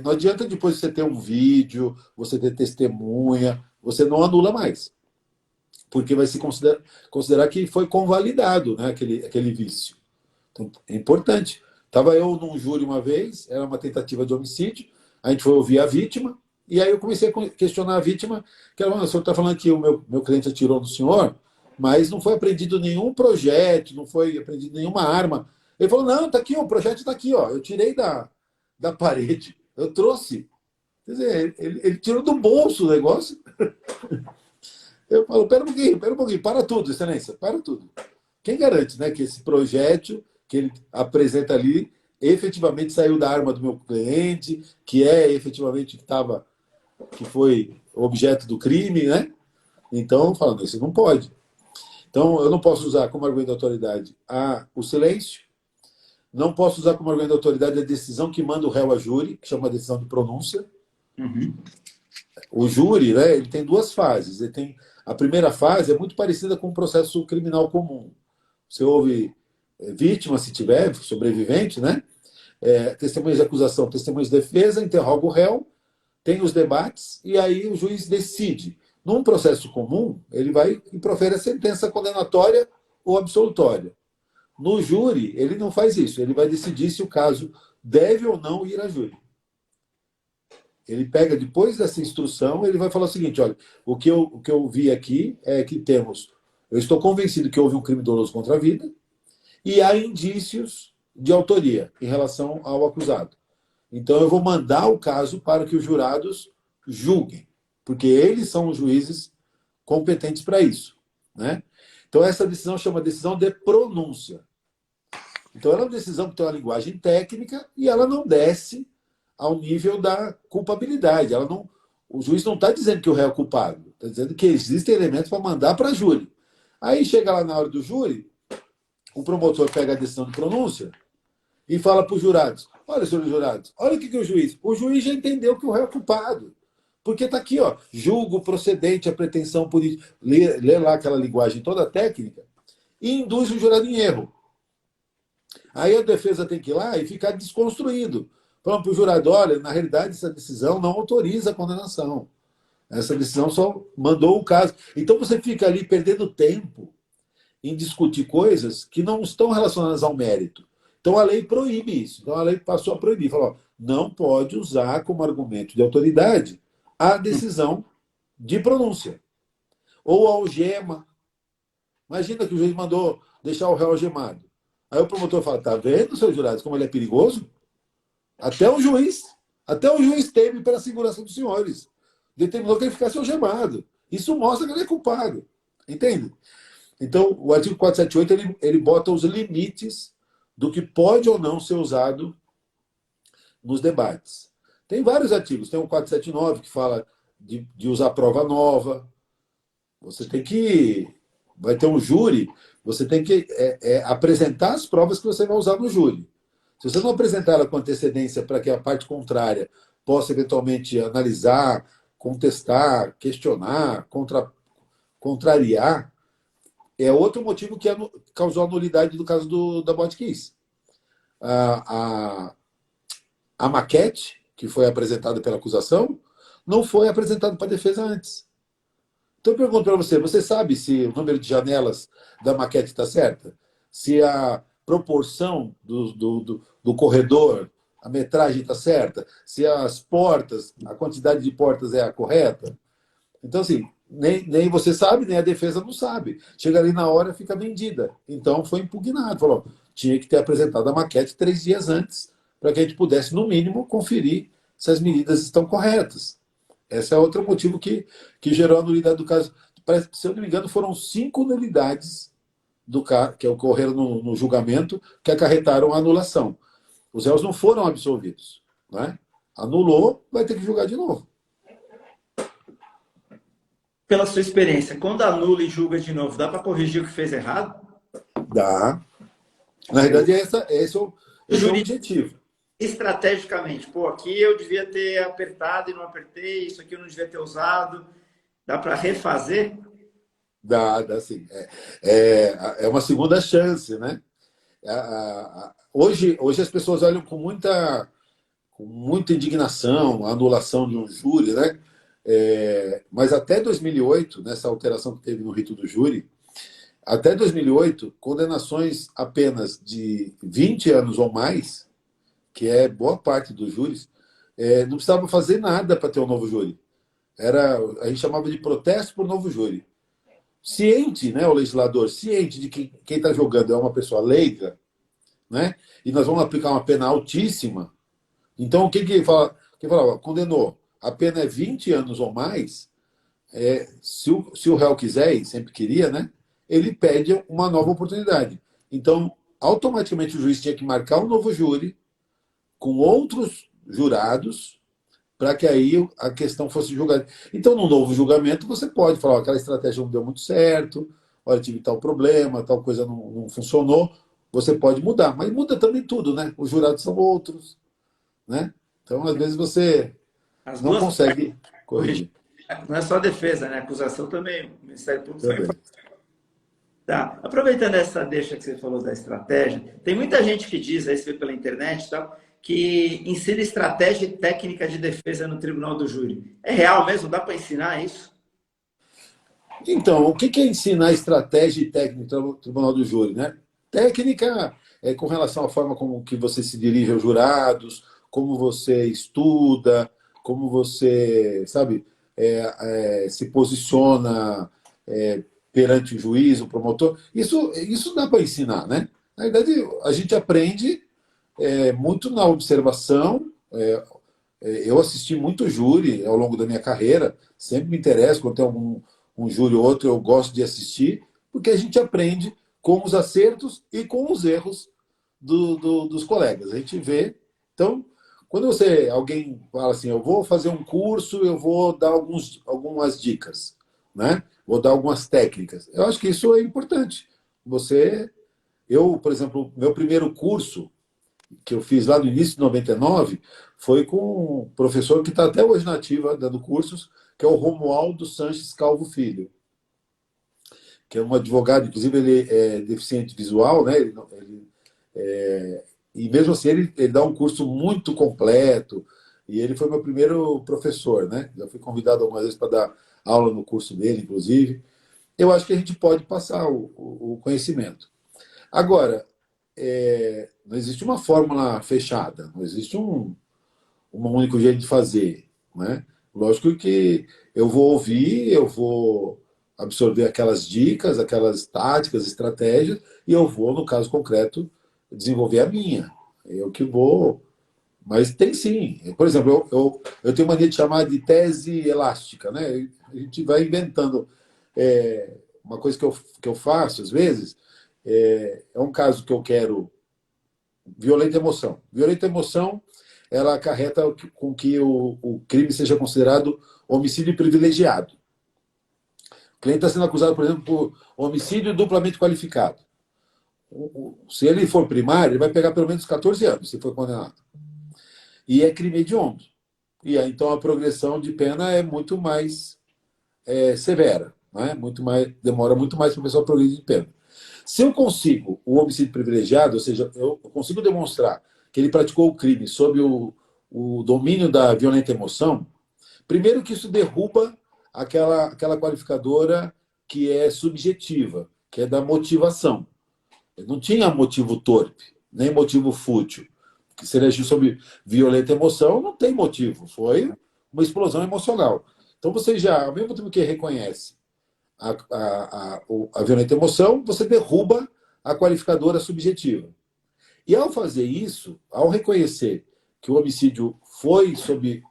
não adianta depois você ter um vídeo, você ter testemunha, você não anula mais. Porque vai se considerar que foi convalidado, né, aquele vício. Então, é importante. Estava eu num júri uma vez, era uma tentativa de homicídio, a gente foi ouvir a vítima, e aí eu comecei a questionar a vítima, que ela falou: o senhor está falando que o meu cliente atirou no senhor, mas não foi apreendido nenhum projétil, não foi apreendido nenhuma arma. Ele falou: não, está aqui, o projétil está aqui, ó, eu tirei da parede, eu trouxe. Quer dizer, ele tirou do bolso o negócio. Eu falo: pera um pouquinho, para tudo, excelência, para tudo. Quem garante, né, que esse projétil que ele apresenta ali efetivamente saiu da arma do meu cliente, que efetivamente que foi objeto do crime, né? Então, falando isso, não pode. Então, eu não posso usar como argumento de autoridade o silêncio, não posso usar como argumento de autoridade a decisão que manda o réu a júri, que chama decisão de pronúncia. Uhum. O júri, né, ele tem duas fases. A primeira fase é muito parecida com o processo criminal comum. Você ouve vítima, se tiver, sobrevivente, né? Testemunhas de acusação, testemunhas de defesa, interroga o réu, tem os debates, e aí o juiz decide. Num processo comum, ele vai e profere a sentença condenatória ou absolutória. No júri, ele não faz isso. Ele vai decidir se o caso deve ou não ir a júri. Ele pega, depois dessa instrução, ele vai falar o seguinte: olha, o que eu vi aqui é que eu estou convencido que houve um crime doloso contra a vida e há indícios de autoria em relação ao acusado. Então, eu vou mandar o caso para que os jurados julguem, porque eles são os juízes competentes para isso, né? Então, essa decisão chama decisão de pronúncia. Então, ela é uma decisão que tem uma linguagem técnica e ela não desce ao nível da culpabilidade. Ela não, o juiz não está dizendo que o réu é culpado, está dizendo que existem elementos para mandar para júri. Aí chega lá na hora do júri, o promotor pega a decisão de pronúncia e fala para os jurados: olha, senhores jurados, olha o que o juiz. O juiz já entendeu que o réu é culpado. Porque está aqui, ó, julgo procedente a pretensão política. Lê lá aquela linguagem toda técnica e induz o jurado em erro. Aí a defesa tem que ir lá e ficar desconstruindo. Falando para o jurado: olha, na realidade, essa decisão não autoriza a condenação. Essa decisão só mandou o caso. Então você fica ali perdendo tempo em discutir coisas que não estão relacionadas ao mérito. Então a lei proíbe isso. Então a lei passou a proibir. Falou: ó, não pode usar como argumento de autoridade a decisão de pronúncia. Ou a algema. Imagina que o juiz mandou deixar o réu algemado. Aí o promotor fala: tá vendo, seus jurados, como ele é perigoso? Até o juiz teme pela segurança dos senhores. Determinou que ele ficasse algemado. Isso mostra que ele é culpado. Entende? Então, o artigo 478 ele bota os limites do que pode ou não ser usado nos debates. Tem vários artigos. Tem o 479 que fala de usar prova nova. Você tem que... Vai ter um júri, você tem que apresentar as provas que você vai usar no júri. Se você não apresentar ela com antecedência para que a parte contrária possa eventualmente analisar, contestar, questionar, contrariar, é outro motivo que causou a nulidade do caso da Botkiss. A maquete, que foi apresentada pela acusação, não foi apresentada para a defesa antes. Então eu pergunto para você: você sabe se o número de janelas da maquete está certa? Se a proporção do corredor, a metragem está certa? Se as portas, a quantidade de portas é a correta? Então, assim, nem você sabe, nem a defesa não sabe. Chega ali na hora, fica vendida. Então foi impugnado. Falou: tinha que ter apresentado a maquete 3 dias antes, para que a gente pudesse, no mínimo, conferir se as medidas estão corretas. Esse é outro motivo que gerou a nulidade do caso. Se eu não me engano, foram 5 nulidades que ocorreram no julgamento que acarretaram a anulação. Os réus não foram absolvidos. Né? Anulou, vai ter que julgar de novo. Pela sua experiência, quando anula e julga de novo, dá para corrigir o que fez errado? Dá. Na verdade, esse é o objetivo. Estrategicamente, pô, aqui eu devia ter apertado e não apertei, isso aqui eu não devia ter usado. Dá para refazer? Dá sim. É uma segunda chance, né? Hoje as pessoas olham com muita indignação a anulação de um júri, né? Mas até 2008, nessa alteração que teve no rito do júri, até 2008, condenações apenas de 20 anos ou mais, que é boa parte dos júris, não precisava fazer nada para ter um novo júri. A gente chamava de protesto por novo júri. Ciente, né, o legislador, ciente de que quem está jogando é uma pessoa leiga, né, e nós vamos aplicar uma pena altíssima. Então, o que fala? Que fala: condenou, a pena é 20 anos ou mais, se o réu quiser, e sempre queria, né, ele pede uma nova oportunidade. Então, automaticamente o juiz tinha que marcar um novo júri com outros jurados para que aí a questão fosse julgada. Então, no novo julgamento, você pode falar: aquela estratégia não deu muito certo, olha, tive tal problema, tal coisa não funcionou. Você pode mudar, mas muda também tudo, né? Os jurados são outros, né? Então, às vezes, você não consegue corrigir. Não é só a defesa, né? A acusação também, o Ministério Público também faz. Tá. Aproveitando essa deixa que você falou da estratégia, tem muita gente que diz, aí você vê pela internet e tal, que ensina estratégia e técnica de defesa no tribunal do júri. É real mesmo? Dá para ensinar isso? Então, o que é ensinar estratégia e técnica no tribunal do júri, né? Técnica é com relação à forma como que você se dirige aos jurados, como você estuda, como você, sabe, se posiciona perante o juiz, o promotor. Isso dá para ensinar, né? Na verdade, a gente aprende muito na observação. Eu assisti muito júri ao longo da minha carreira, sempre me interessa quando tem um júri ou outro, eu gosto de assistir, porque a gente aprende com os acertos e com os erros dos colegas. A gente vê. Então, quando alguém fala assim, eu vou fazer um curso, eu vou dar algumas dicas, né? Vou dar algumas técnicas. Eu acho que isso é importante. Por exemplo, meu primeiro curso que eu fiz lá no início de 99 foi com um professor que está até hoje na ativa, dando cursos, que é o Romualdo Sanches Calvo Filho, que é um advogado, inclusive ele é deficiente visual, né? E mesmo assim ele dá um curso muito completo, e ele foi meu primeiro professor, né? Já fui convidado algumas vezes para dar aula no curso dele, inclusive. Eu acho que a gente pode passar o conhecimento. Agora, não existe uma fórmula fechada, não existe um único jeito de fazer, né? Lógico que eu vou ouvir, eu vou absorver aquelas dicas, aquelas táticas, estratégias, e eu vou, no caso concreto, desenvolver a minha. Eu que vou. Mas tem sim. Por exemplo, eu tenho mania de chamar de tese elástica, né? A gente vai inventando. Uma coisa que eu faço, às vezes, é um caso que eu quero violenta emoção. Violenta emoção, ela acarreta com que o crime seja considerado homicídio privilegiado. O cliente está sendo acusado, por exemplo, por homicídio duplamente qualificado. Se ele for primário, ele vai pegar pelo menos 14 anos, se for condenado. E é crime hediondo. E aí, então, a progressão de pena é muito mais severa. Né? Demora muito mais para a pessoa progredir de pena. Se eu consigo o homicídio privilegiado, ou seja, eu consigo demonstrar que ele praticou o crime sob o domínio da violenta emoção, primeiro que isso derruba aquela qualificadora que é subjetiva, que é da motivação. Não tinha motivo torpe, nem motivo fútil. Que se ele agiu sob violenta emoção, não tem motivo. Foi uma explosão emocional. Então você já, ao mesmo tempo que reconhece a violenta emoção, você derruba a qualificadora subjetiva. E ao fazer isso, ao reconhecer que o homicídio foi sob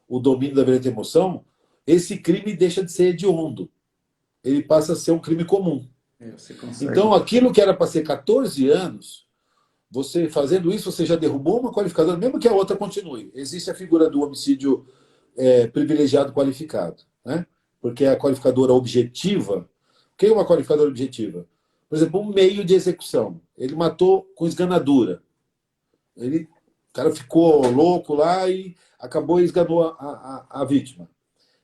o domínio da violenta emoção, esse crime deixa de ser hediondo. Ele passa a ser um crime comum. Então, aquilo que era para ser 14 anos, você fazendo isso, você já derrubou uma qualificadora, mesmo que a outra continue. Existe a figura do homicídio privilegiado qualificado, né? Porque a qualificadora objetiva. O que é uma qualificadora objetiva? Por exemplo, um meio de execução. Ele matou com esganadura. O cara ficou louco lá e acabou e esganou a vítima.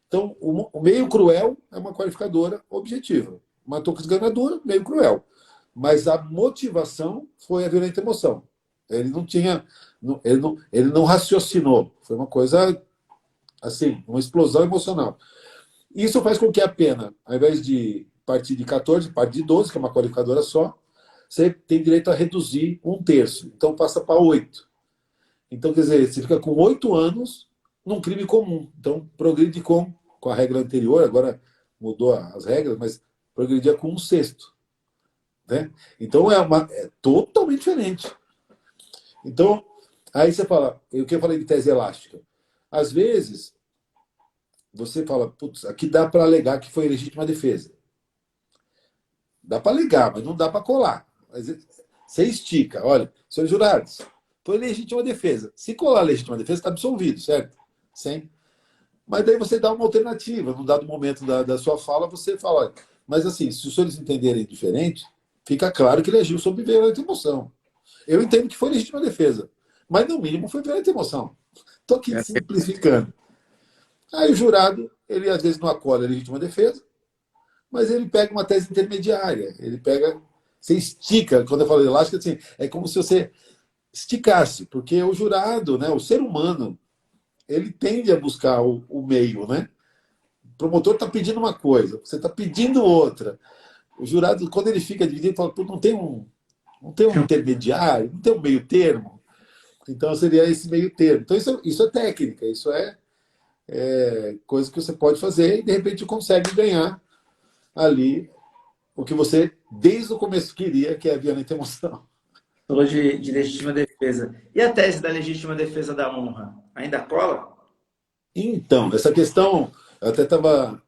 Então, o meio cruel é uma qualificadora objetiva. Matou com esganadura, meio cruel. Mas a motivação foi a violenta emoção. Ele não tinha. Ele não raciocinou. Foi uma coisa assim, uma explosão emocional. Isso faz com que a pena, ao invés de partir de 14, parte de 12, que é uma qualificadora só, você tem direito a reduzir um terço. Então passa para 8. Então, quer dizer, você fica com 8 anos num crime comum. Então, progride com a regra anterior, agora mudou as regras, mas progredia com um sexto. Né? Então, é totalmente diferente. Então, aí você fala, o que eu falei de tese elástica? Às vezes, você fala, putz, aqui dá para alegar que foi legítima defesa. Dá para alegar, mas não dá para colar. Você estica, olha, senhores jurados, foi legítima defesa. Se colar legítima defesa, está absolvido, certo? Sim. Mas daí você dá uma alternativa. Num dado momento da sua fala, você fala, olha, mas assim, se os senhores entenderem diferente, fica claro que ele agiu sob violenta emoção. Eu entendo que foi legítima defesa, mas no mínimo foi violenta emoção. Estou aqui simplificando. Aí o jurado, ele às vezes não acolhe a legítima defesa, mas ele pega uma tese intermediária. Ele pega, você estica, quando eu falo elástica, assim, é como se você esticasse, porque o jurado, né, o ser humano, ele tende a buscar o meio, né? O promotor está pedindo uma coisa, você está pedindo outra. O jurado, quando ele fica dividido, fala, pô, não tem um intermediário, não tem um meio termo. Então seria esse meio termo. Então isso é técnica, isso é coisa que você pode fazer e de repente consegue ganhar ali o que você desde o começo queria, que é a violenta emoção. Falou de legítima defesa. E a tese da legítima defesa da honra? Ainda cola? Então, essa questão, eu até estava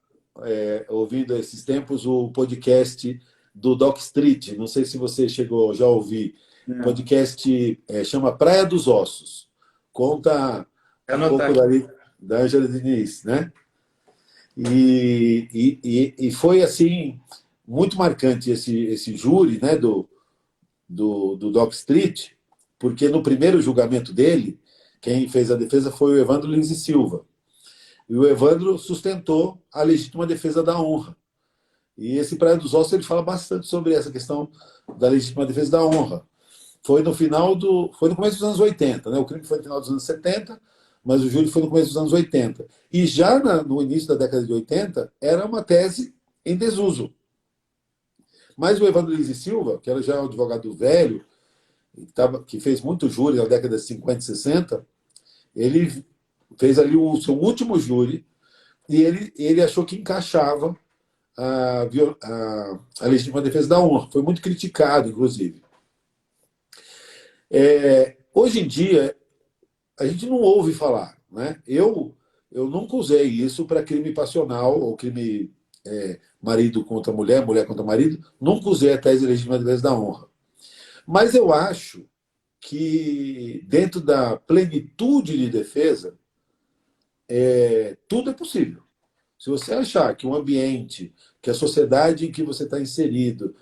ouvindo esses tempos o podcast do Doc Street, não sei se você chegou já a ouvir. Não. podcast chama Praia dos Ossos. Conta Vou um anotar pouco aqui. dali da Ângela Diniz, né? E foi assim muito marcante esse júri, né, do Doc Street, porque no primeiro julgamento dele, quem fez a defesa foi o Evandro Lins e Silva. E o Evandro sustentou a legítima defesa da honra. E esse Praia dos Ossos ele fala bastante sobre essa questão da legítima defesa da honra. Foi no começo dos anos 80, né? O crime foi no final dos anos 70, mas o júri foi no começo dos anos 80. E já no início da década de 80, era uma tese em desuso. Mas o Evandro Lins e Silva, que era já um advogado velho, que fez muito júri na década de 50 e 60, ele fez ali o seu último júri e ele achou que encaixava a legítima defesa da honra. Foi muito criticado, inclusive. Hoje em dia, a gente não ouve falar. Né? Eu nunca usei isso para crime passional ou crime marido contra mulher, mulher contra marido. Nunca usei a tese de legítima defesa da honra. Mas eu acho que, dentro da plenitude de defesa, tudo é possível. Se você achar que um ambiente, que a sociedade em que você está inserido,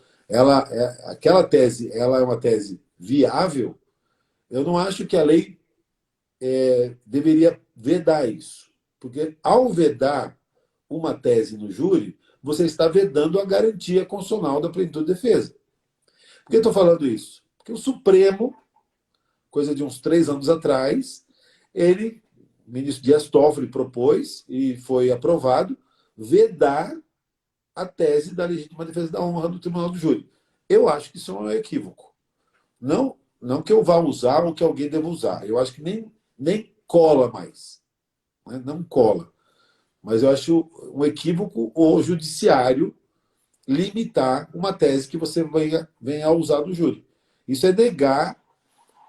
aquela tese ela é uma tese viável, eu não acho que a lei deveria vedar isso. Porque, ao vedar uma tese no júri, você está vedando a garantia constitucional da plenitude de defesa. Por que eu estou falando isso? Porque o Supremo, coisa de uns 3 anos atrás, o ministro Dias Toffoli propôs, e foi aprovado, vedar a tese da legítima defesa da honra do Tribunal do Júri. Eu acho que isso é um equívoco. Não que eu vá usar ou que alguém deva usar. Eu acho que nem cola mais. Né? Não cola. Mas eu acho um equívoco o judiciário limitar uma tese que você venha a usar do júri. Isso é negar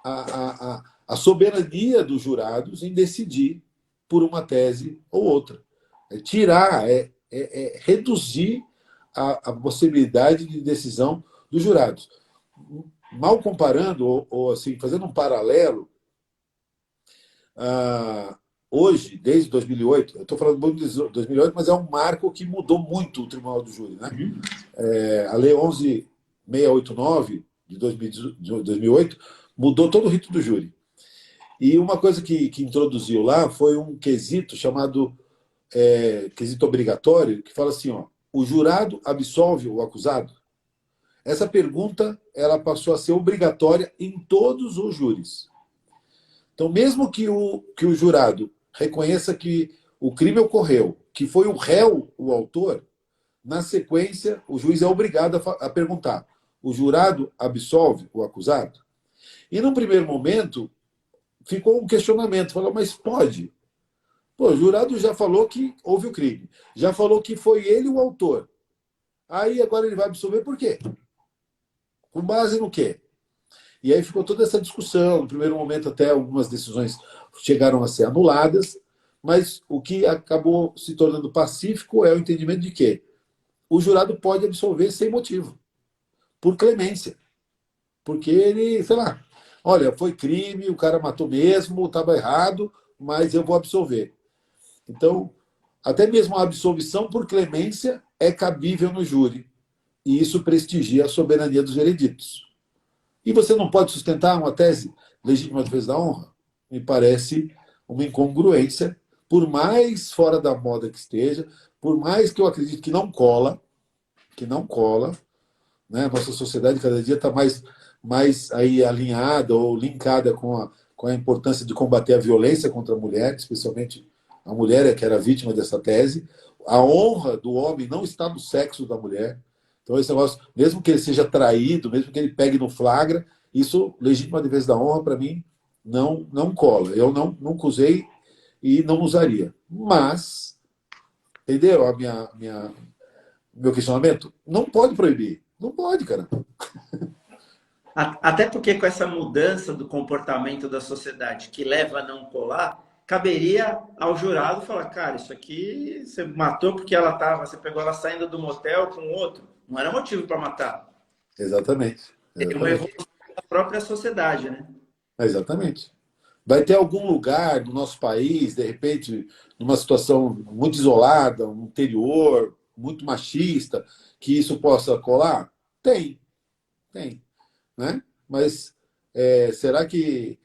a soberania dos jurados em decidir por uma tese ou outra. Reduzir a possibilidade de decisão dos jurados. Mal comparando, ou assim, fazendo um paralelo, hoje, desde 2008, eu estou falando muito de 2008, mas é um marco que mudou muito o Tribunal do Júri. Né? Uhum. A Lei 11.689, de 2008, mudou todo o rito do júri. E uma coisa que introduziu lá foi um quesito chamado quesito obrigatório, que fala assim, ó, o jurado absolve o acusado? Essa pergunta ela passou a ser obrigatória em todos os júris. Então, mesmo que o jurado reconheça que o crime ocorreu, que foi o réu o autor, na sequência, o juiz é obrigado a perguntar: o jurado absolve o acusado? E, num primeiro momento, ficou um questionamento. Falou, mas pode? Pô, o jurado já falou que houve o crime. Já falou que foi ele o autor. Aí, agora ele vai absolver por quê? Com base no quê? E aí ficou toda essa discussão. No primeiro momento, até algumas decisões chegaram a ser anuladas, mas o que acabou se tornando pacífico é o entendimento de que o jurado pode absolver sem motivo, por clemência. Porque ele, sei lá, olha, foi crime, o cara matou mesmo, estava errado, mas eu vou absolver. Então, até mesmo a absolvição por clemência é cabível no júri. E isso prestigia a soberania dos vereditos. E você não pode sustentar uma tese legítima defesa da honra? Me parece uma incongruência, por mais fora da moda que esteja, por mais que eu acredite que não cola, né? Nossa sociedade cada dia está mais aí alinhada ou linkada com a importância de combater a violência contra a mulher, especialmente a mulher é que era vítima dessa tese. A honra do homem não está no sexo da mulher. Então, esse negócio, mesmo que ele seja traído, mesmo que ele pegue no flagra, isso, legítima defesa da honra, para mim, não cola. Eu nunca usei e não usaria. Mas, entendeu meu questionamento? Não pode proibir. Não pode, cara. Até porque com essa mudança do comportamento da sociedade que leva a não colar, caberia ao jurado falar, cara, isso aqui você matou porque você pegou ela saindo do motel com outro, não era motivo para matar. Exatamente. Tem uma Exatamente. evolução própria sociedade, né? Exatamente. Vai ter algum lugar no nosso país, de repente, numa situação muito isolada, um interior, muito machista, que isso possa colar? Tem, tem, né? Mas será que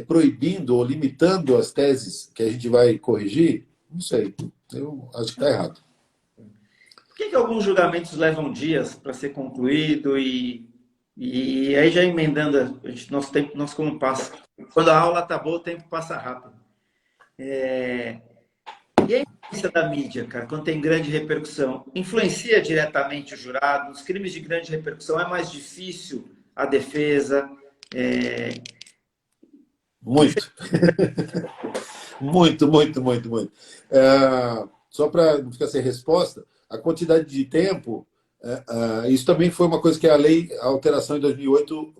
proibindo ou limitando as teses que a gente vai corrigir? Não sei. Eu acho que está errado. Por que alguns julgamentos levam dias para ser concluído e aí já emendando, nosso tempo, nosso como passa. Quando a aula tá boa, o tempo passa rápido. E a influência da mídia, cara, quando tem grande repercussão, influencia diretamente o jurado? Nos crimes de grande repercussão é mais difícil a defesa? Muito. Muito, muito, muito, muito. Só para não ficar sem resposta, a quantidade de tempo, isso também foi uma coisa que a alteração em 2008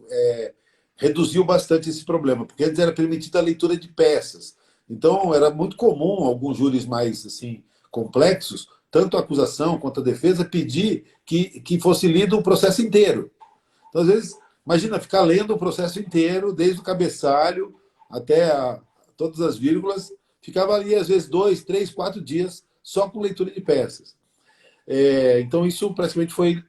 reduziu bastante esse problema, porque antes era permitida a leitura de peças. Então, era muito comum alguns júris mais assim complexos, tanto a acusação quanto a defesa, pedir que fosse lido o processo inteiro. Então, às vezes, imagina ficar lendo o processo inteiro, desde o cabeçalho até todas as vírgulas, ficava ali, às vezes, 2, 3, 4 dias só com leitura de peças. Então, isso praticamente foi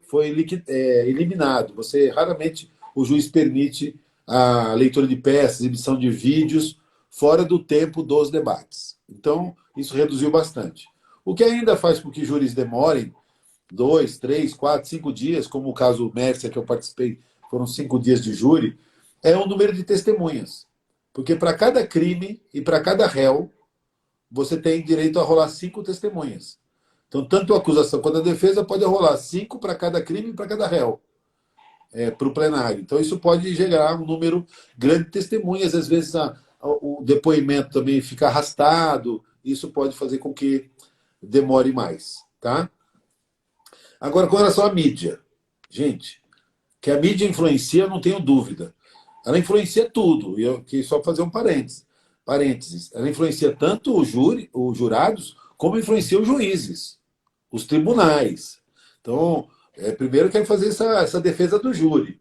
eliminado. Raramente, o juiz permite a leitura de peças, exibição de vídeos, fora do tempo dos debates. Então, isso reduziu bastante. O que ainda faz com que júris demorem 2, 3, 4, 5 dias, como o caso Mércia, que eu participei, foram 5 dias de júri, é o número de testemunhas. Porque para cada crime e para cada réu, você tem direito a rolar 5 testemunhas. Então, tanto a acusação quanto a defesa pode rolar 5 para cada crime e para cada réu, para o plenário. Então, isso pode gerar um número grande de testemunhas. Às vezes, o depoimento também fica arrastado. Isso pode fazer com que demore mais. Tá? Agora, com relação à mídia. Gente, que a mídia influencia, eu não tenho dúvida. Ela influencia tudo. E eu quis só fazer um parênteses. Ela influencia tanto os jurados, como influencia os juízes, os tribunais. Então, primeiro quero fazer essa defesa do júri.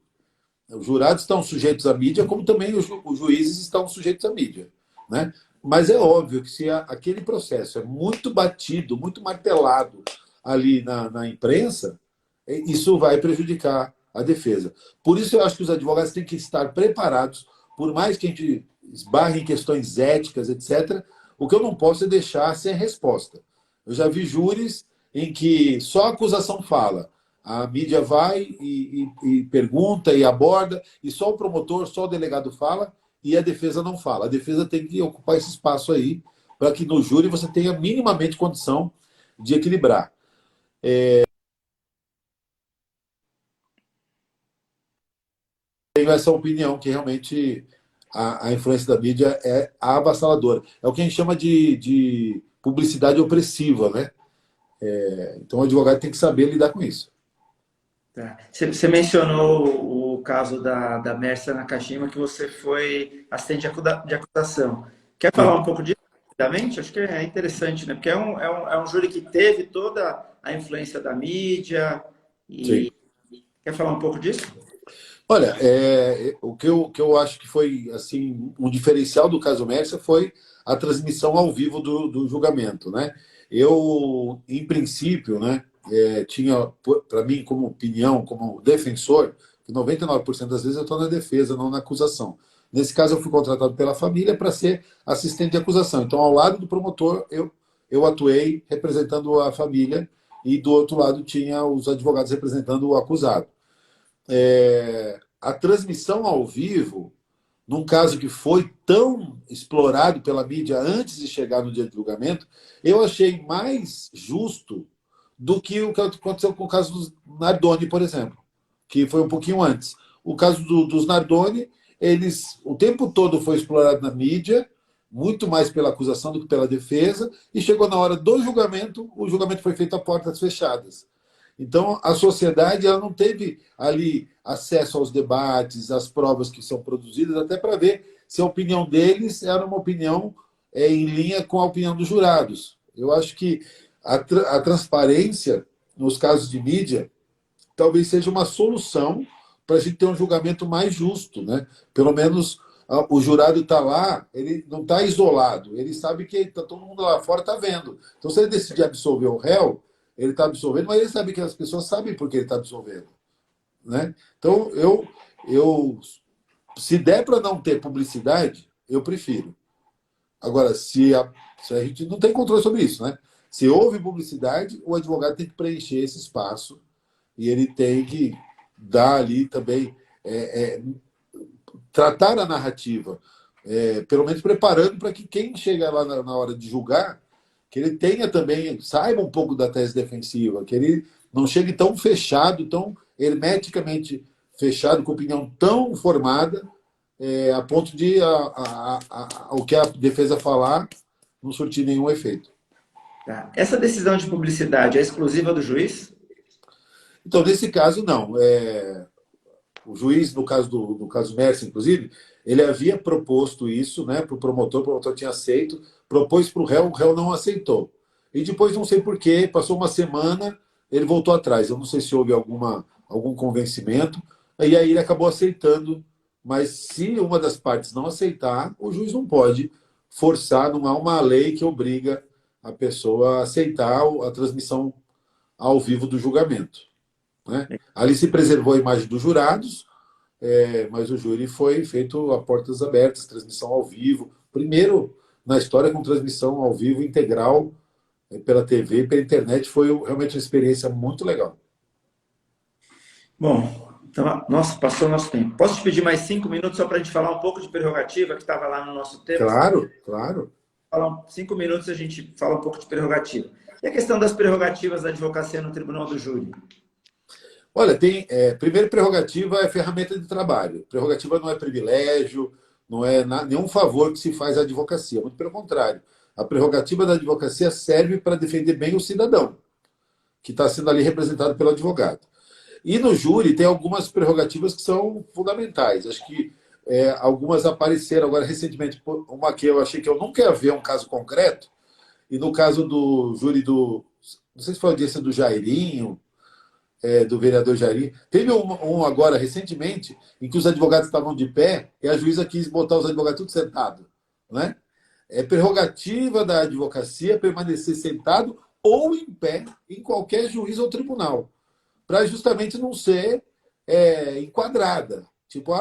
Os jurados estão sujeitos à mídia, como também os juízes estão sujeitos à mídia. Né? Mas é óbvio que se aquele processo é muito batido, muito martelado ali na imprensa, isso vai prejudicar a defesa. Por isso eu acho que os advogados têm que estar preparados, por mais que a gente esbarre em questões éticas, etc., o que eu não posso é deixar sem resposta. Eu já vi júris em que só a acusação fala, a mídia vai e pergunta e aborda, e só o promotor, só o delegado fala, e a defesa não fala. A defesa tem que ocupar esse espaço aí, para que no júri você tenha minimamente condição de equilibrar. Tenho essa opinião que realmente a influência da mídia é avassaladora. É o que a gente chama de publicidade opressiva, né? Então o advogado tem que saber lidar com isso. Tá. Você mencionou o caso da Mércia Nakashima, que você foi assistente de acusação. Quer falar Sim. um pouco disso rapidamente? Acho que é interessante, né? Porque é um júri que teve toda a influência da mídia. Sim. E quer falar um pouco disso? Olha, o que eu acho que foi assim um diferencial do caso Mércia foi a transmissão ao vivo do julgamento, né? Eu, em princípio, né, tinha para mim como opinião, como defensor, que 99% das vezes eu estou na defesa, não na acusação. Nesse caso, eu fui contratado pela família para ser assistente de acusação. Então, ao lado do promotor, eu atuei representando a família e do outro lado tinha os advogados representando o acusado. A transmissão ao vivo, num caso que foi tão explorado pela mídia antes de chegar no dia de julgamento, eu achei mais justo do que o que aconteceu com o caso dos Nardoni, por exemplo, que foi um pouquinho antes. O caso dos Nardoni, o tempo todo foi explorado na mídia, muito mais pela acusação do que pela defesa, e chegou na hora do julgamento, o julgamento foi feito a portas fechadas. Então, a sociedade ela não teve ali acesso aos debates, às provas que são produzidas, até para ver se a opinião deles era uma opinião em linha com a opinião dos jurados. Eu acho que a transparência, nos casos de mídia, talvez seja uma solução para a gente ter um julgamento mais justo, né? Pelo menos o jurado está lá, ele não está isolado, ele sabe que tá, todo mundo lá fora está vendo. Então, se ele decidir absolver o réu, ele está absolvendo, mas ele sabe que as pessoas sabem por que ele está absolvendo, né? Então, eu se der para não ter publicidade, eu prefiro. Agora, se a gente não tem controle sobre isso, né? Se houve publicidade, o advogado tem que preencher esse espaço e ele tem que dar ali também, tratar a narrativa, pelo menos preparando para que quem chega lá na hora de julgar, que ele tenha também, saiba um pouco da tese defensiva, que ele não chegue tão fechado, tão hermeticamente fechado, com opinião tão formada, a ponto de o que a defesa falar não surtir nenhum efeito. Tá. Essa decisão de publicidade é exclusiva do juiz? Então, nesse caso, não. O juiz, no caso Mercy, inclusive, ele havia proposto isso, né, para o promotor tinha aceito, propôs para o réu não aceitou. E depois, não sei porquê, passou uma semana, ele voltou atrás. Eu não sei se houve algum convencimento, e aí ele acabou aceitando. Mas se uma das partes não aceitar, o juiz não pode forçar, não há uma lei que obriga a pessoa a aceitar a transmissão ao vivo do julgamento, né? Ali se preservou a imagem dos jurados, mas o júri foi feito a portas abertas, transmissão ao vivo. Primeiro na história com transmissão ao vivo integral pela TV e pela internet. Foi realmente uma experiência muito legal. Bom, então, nossa, passou o nosso tempo. Posso te pedir mais 5 minutos só para a gente falar um pouco de prerrogativa, que estava lá no nosso tema? Claro, claro. 5 minutos a gente fala um pouco de prerrogativa. E a questão das prerrogativas da advocacia no tribunal do júri? Olha, primeiro, prerrogativa é ferramenta de trabalho. Prerrogativa não é privilégio, não é nenhum favor que se faz à advocacia. Muito pelo contrário. A prerrogativa da advocacia serve para defender bem o cidadão, que está sendo ali representado pelo advogado. E no júri tem algumas prerrogativas que são fundamentais. Acho que algumas apareceram agora recentemente. Uma que eu achei que eu nunca ia ver um caso concreto, e no caso do júri não sei se foi a audiência do Jairinho, do vereador Jairinho. Teve um agora, recentemente, em que os advogados estavam de pé e a juíza quis botar os advogados tudo sentado, né? É prerrogativa da advocacia permanecer sentado ou em pé em qualquer juiz ou tribunal, para justamente não ser enquadrada. Tipo,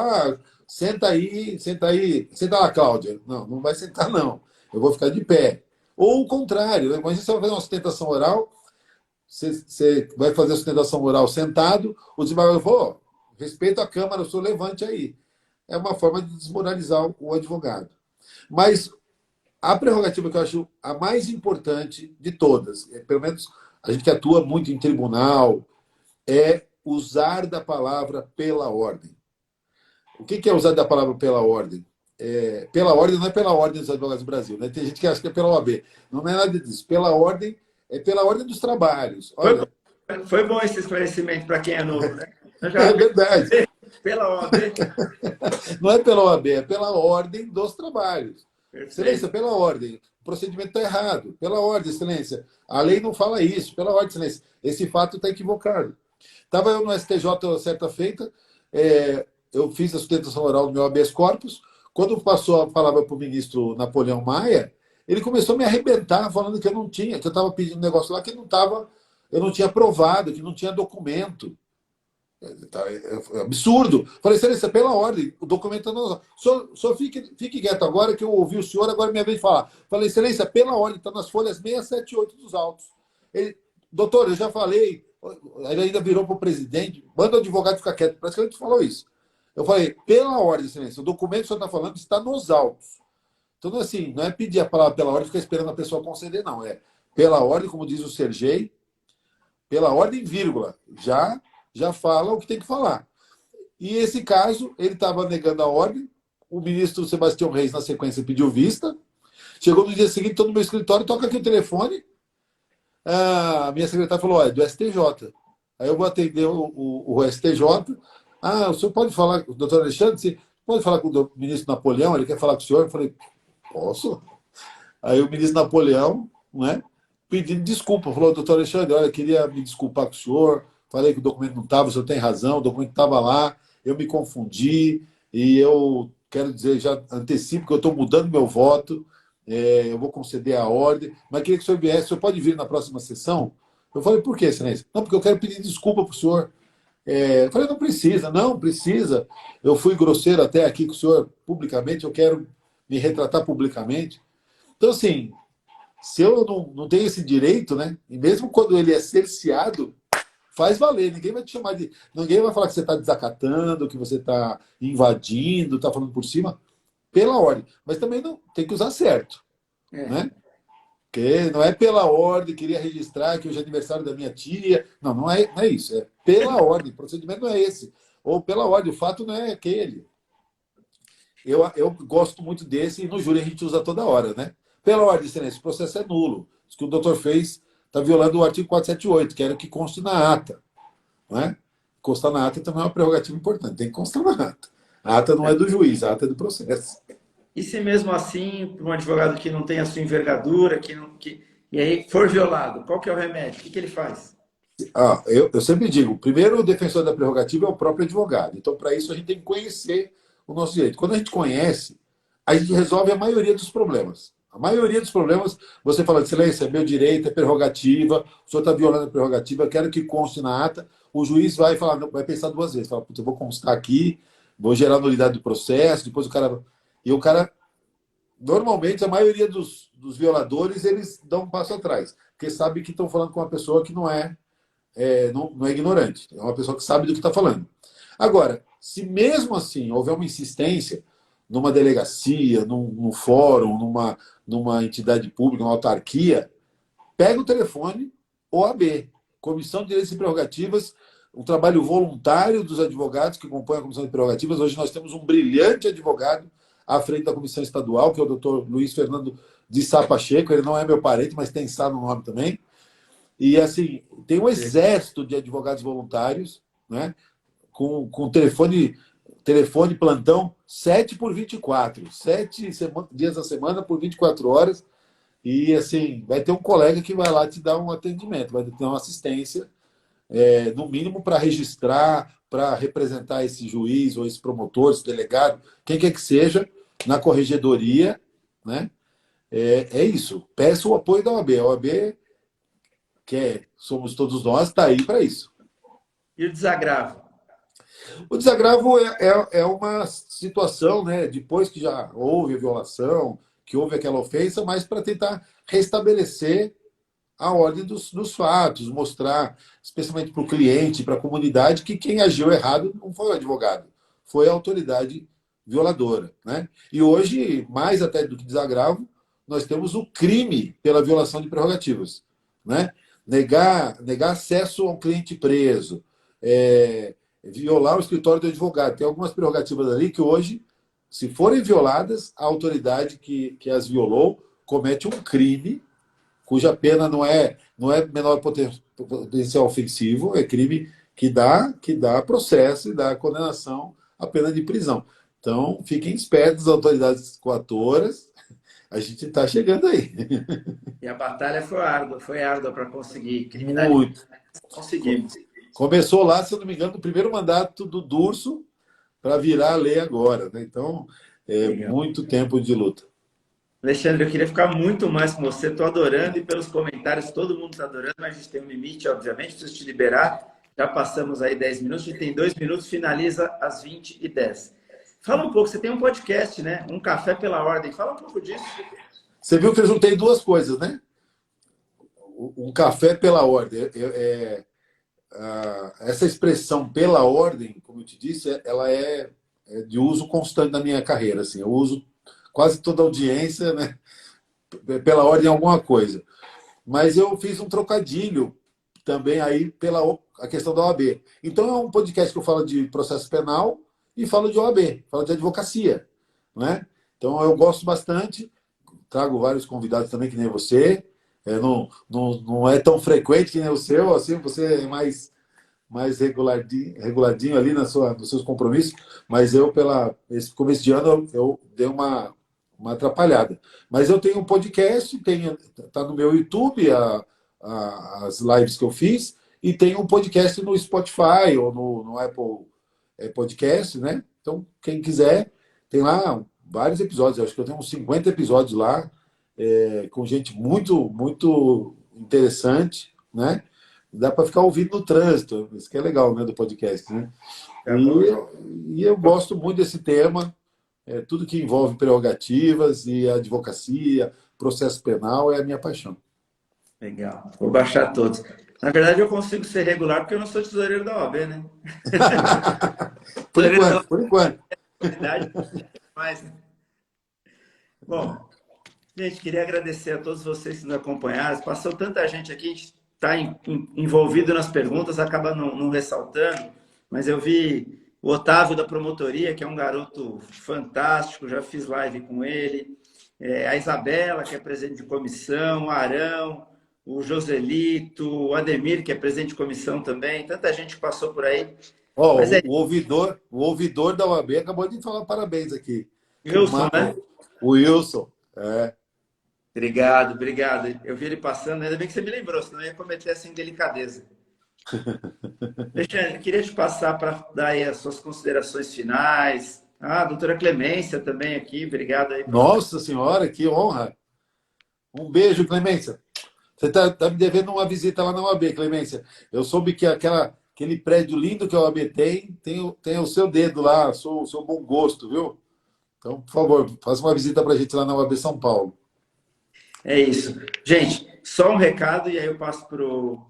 senta aí, senta lá, Cláudia. Não, não vai sentar, não. Eu vou ficar de pé. Ou o contrário, né? Imagina você vai fazer uma sustentação oral, você vai fazer a sustentação oral sentado, o desembargador falou, respeito à Câmara, o senhor levante aí. É uma forma de desmoralizar o advogado. Mas a prerrogativa que eu acho a mais importante de todas, pelo menos a gente que atua muito em tribunal, é usar da palavra pela ordem. O que é usar da palavra pela ordem? Pela ordem não é pela ordem dos advogados do Brasil, né? Tem gente que acha que é pela OAB. Não é nada disso. Pela ordem é pela ordem dos trabalhos. Olha, foi bom esse esclarecimento para quem é novo, né? É verdade. Pela OAB. Não é pela OAB, é pela ordem dos trabalhos. Perfeito. Excelência, pela ordem. O procedimento está errado. Pela ordem, excelência. A lei não fala isso. Pela ordem, excelência. Esse fato está equivocado. Estava eu no STJ certa feita, eu fiz a sustentação oral do meu habeas corpus. Quando passou a palavra para o ministro Napoleão Maia, ele começou a me arrebentar, falando que eu não tinha, que eu estava pedindo um negócio lá que eu não tinha aprovado, que não tinha documento. É absurdo. Falei, excelência, pela ordem, o documento não. Só fique quieto agora, que eu ouvi o senhor, agora é minha vez de falar. Falei, excelência, pela ordem, está nas folhas 678 dos autos. Ele, doutor, eu já falei. Ele ainda virou para o presidente, manda o advogado ficar quieto. Praticamente falou isso. Eu falei, pela ordem, excelência, o documento que o senhor está falando está nos autos. Então, assim, não é pedir a palavra pela ordem e ficar esperando a pessoa conceder, não. É pela ordem, como diz o Sergei, pela ordem, vírgula. Já fala o que tem que falar. E esse caso, ele estava negando a ordem, o ministro Sebastião Reis, na sequência, pediu vista, chegou no dia seguinte, estou no meu escritório, toca aqui o telefone, a minha secretária falou, é do STJ. Aí eu vou atender o STJ, o senhor pode falar, o doutor Alexandre, você pode falar com o ministro Napoleão, ele quer falar com o senhor? Eu falei, posso? Aí o ministro Napoleão, né, pedindo desculpa, falou, doutor Alexandre, olha, eu queria me desculpar com o senhor, falei que o documento não estava, o senhor tem razão, o documento estava lá, eu me confundi e eu quero dizer, já antecipo que eu estou mudando meu voto, eu vou conceder a ordem, mas queria que o senhor viesse, o senhor pode vir na próxima sessão? Eu falei, por quê, excelência? Não, porque eu quero pedir desculpa para o senhor. Eu falei, não precisa, não precisa. Eu fui grosseiro até aqui com o senhor publicamente, eu quero me retratar publicamente. Então, assim, se eu não tenho esse direito, né? E mesmo quando ele é cerceado, faz valer. Ninguém vai te chamar de. Ninguém vai falar que você está desacatando, que você está invadindo, está falando por cima, pela ordem. Mas também não tem que usar certo, né? Porque não é pela ordem, queria registrar que hoje é aniversário da minha tia. Não, não é isso. É pela ordem. O procedimento não é esse. Ou pela ordem. O fato não é aquele. Eu gosto muito desse e no júri a gente usa toda hora, né? Pela ordem, excelência, esse processo é nulo. Isso que o doutor fez está violando o artigo 478, que era que conste na ata. Não é? Constar na ata também é uma prerrogativa importante. Tem que constar na ata. A ata não é do juiz, a ata é do processo. E se mesmo assim, para um advogado que não tem a sua envergadura, e aí for violado, qual que é o remédio? O que ele faz? Eu sempre digo, primeiro o defensor da prerrogativa é o próprio advogado. Então, para isso, a gente tem que conhecer o nosso direito. Quando a gente conhece, a gente resolve a maioria dos problemas. A maioria dos problemas, você fala, excelência, é meu direito, é prerrogativa, o senhor está violando a prerrogativa, eu quero que conste na ata. O juiz vai falar, vai pensar duas vezes. Fala, eu vou constar aqui, vou gerar nulidade do processo, depois o cara. E o cara, normalmente, a maioria dos violadores, eles dão um passo atrás, porque sabe que estão falando com uma pessoa que não é ignorante, é uma pessoa que sabe do que está falando. Agora, se mesmo assim houver uma insistência numa delegacia, num fórum, numa entidade pública, numa autarquia, pega o telefone, OAB, Comissão de Direitos e Prerrogativas, um trabalho voluntário dos advogados que compõem a Comissão de Prerrogativas. Hoje nós temos um brilhante advogado à frente da Comissão Estadual, que é o doutor Luiz Fernando de Sá Pacheco. Ele não é meu parente, mas tem Sá no nome também. E, assim, tem um exército de advogados voluntários, né, com telefone plantão 7 por 24, 7 dias da semana por 24 horas. E, assim, vai ter um colega que vai lá te dar um atendimento, vai ter uma assistência, no mínimo para registrar, para representar esse juiz ou esse promotor, esse delegado, quem quer que seja, na corregedoria, né? É isso. Peça o apoio da OAB. A OAB, somos todos nós, está aí para isso. E o desagravo? O desagravo é uma situação, né, depois que já houve a violação, que houve aquela ofensa, mas para tentar restabelecer a ordem dos fatos, mostrar, especialmente para o cliente, para a comunidade, que quem agiu errado não foi o advogado, foi a autoridade violadora, né? E hoje, mais até do que desagravo, nós temos o crime pela violação de prerrogativas, né? Negar acesso a um cliente preso, violar o escritório do advogado. Tem algumas prerrogativas ali que hoje, se forem violadas, a autoridade que as violou comete um crime cuja pena não é menor potencial ofensivo, é crime que dá processo e dá condenação à pena de prisão. Então, fiquem espertos, autoridades coatoras, a gente está chegando aí. E a batalha foi árdua para conseguir criminalizar. Muito. Conseguimos. Começou lá, se eu não me engano, no primeiro mandato do Durso para virar a lei agora, né? Então, muito tempo de luta. Alexandre, eu queria ficar muito mais com você, estou adorando, e pelos comentários todo mundo está adorando, mas a gente tem um limite, obviamente, preciso te liberar. Já passamos aí 10 minutos, a gente tem 2 minutos, finaliza às 20h10. Fala um pouco, você tem um podcast, né? Um Café pela Ordem, fala um pouco disso. Você viu que eu juntei duas coisas, né? Um café pela ordem. Essa expressão pela ordem, como eu te disse, ela é de uso constante na minha carreira. Assim, eu uso quase toda a audiência, né, pela ordem alguma coisa. Mas eu fiz um trocadilho também aí pela a questão da OAB. Então é um podcast que eu falo de processo penal e falo de OAB, falo de advocacia, né? Então eu gosto bastante, trago vários convidados também, que nem você. Não é tão frequente que nem o seu, assim, você é mais reguladinho ali nos seus compromissos, mas eu, esse começo de ano, eu dei uma atrapalhada. Mas eu tenho um podcast, tá no meu YouTube as lives que eu fiz, e tenho um podcast no Spotify ou no Apple podcast, né? Então, quem quiser, tem lá vários episódios. Eu acho que eu tenho uns 50 episódios lá, com gente muito, muito interessante, né? Dá para ficar ouvindo no trânsito. Isso que é legal, né, do podcast, né? Tá bom? E eu gosto muito desse tema. Tudo que envolve prerrogativas e advocacia, processo penal é a minha paixão. Legal. Vou baixar todos. Na verdade, eu consigo ser regular porque eu não sou tesoureiro da OAB, né? Por Tesoureiro da enquanto, por enquanto. OAB, mas, bom, gente, queria agradecer a todos vocês que nos acompanharam. Passou tanta gente aqui, a gente está envolvido nas perguntas, acaba não ressaltando, mas eu vi o Otávio da promotoria, que é um garoto fantástico, já fiz live com ele. A Isabela, que é presidente de comissão, o Arão, o Joselito, o Ademir, que é presidente de comissão também. Tanta gente que passou por aí. Ó, Mas é o ouvidor da UAB acabou de falar parabéns aqui. Wilson, né? O Wilson. Obrigado, obrigado. Eu vi ele passando, ainda bem que você me lembrou, senão eu ia cometer essa indelicadeza. Alexandre, queria te passar para dar aí as suas considerações finais. Ah, a doutora Clemência também aqui, obrigado aí. Nossa Senhora, que honra. Um beijo, Clemência. Você tá me devendo uma visita lá na UAB, Clemência. Eu soube que aquele prédio lindo que a UAB tem o seu dedo lá, o seu bom gosto, viu? Então, por favor, faça uma visita para a gente lá na UAB São Paulo. É isso. Gente, só um recado e aí eu passo pro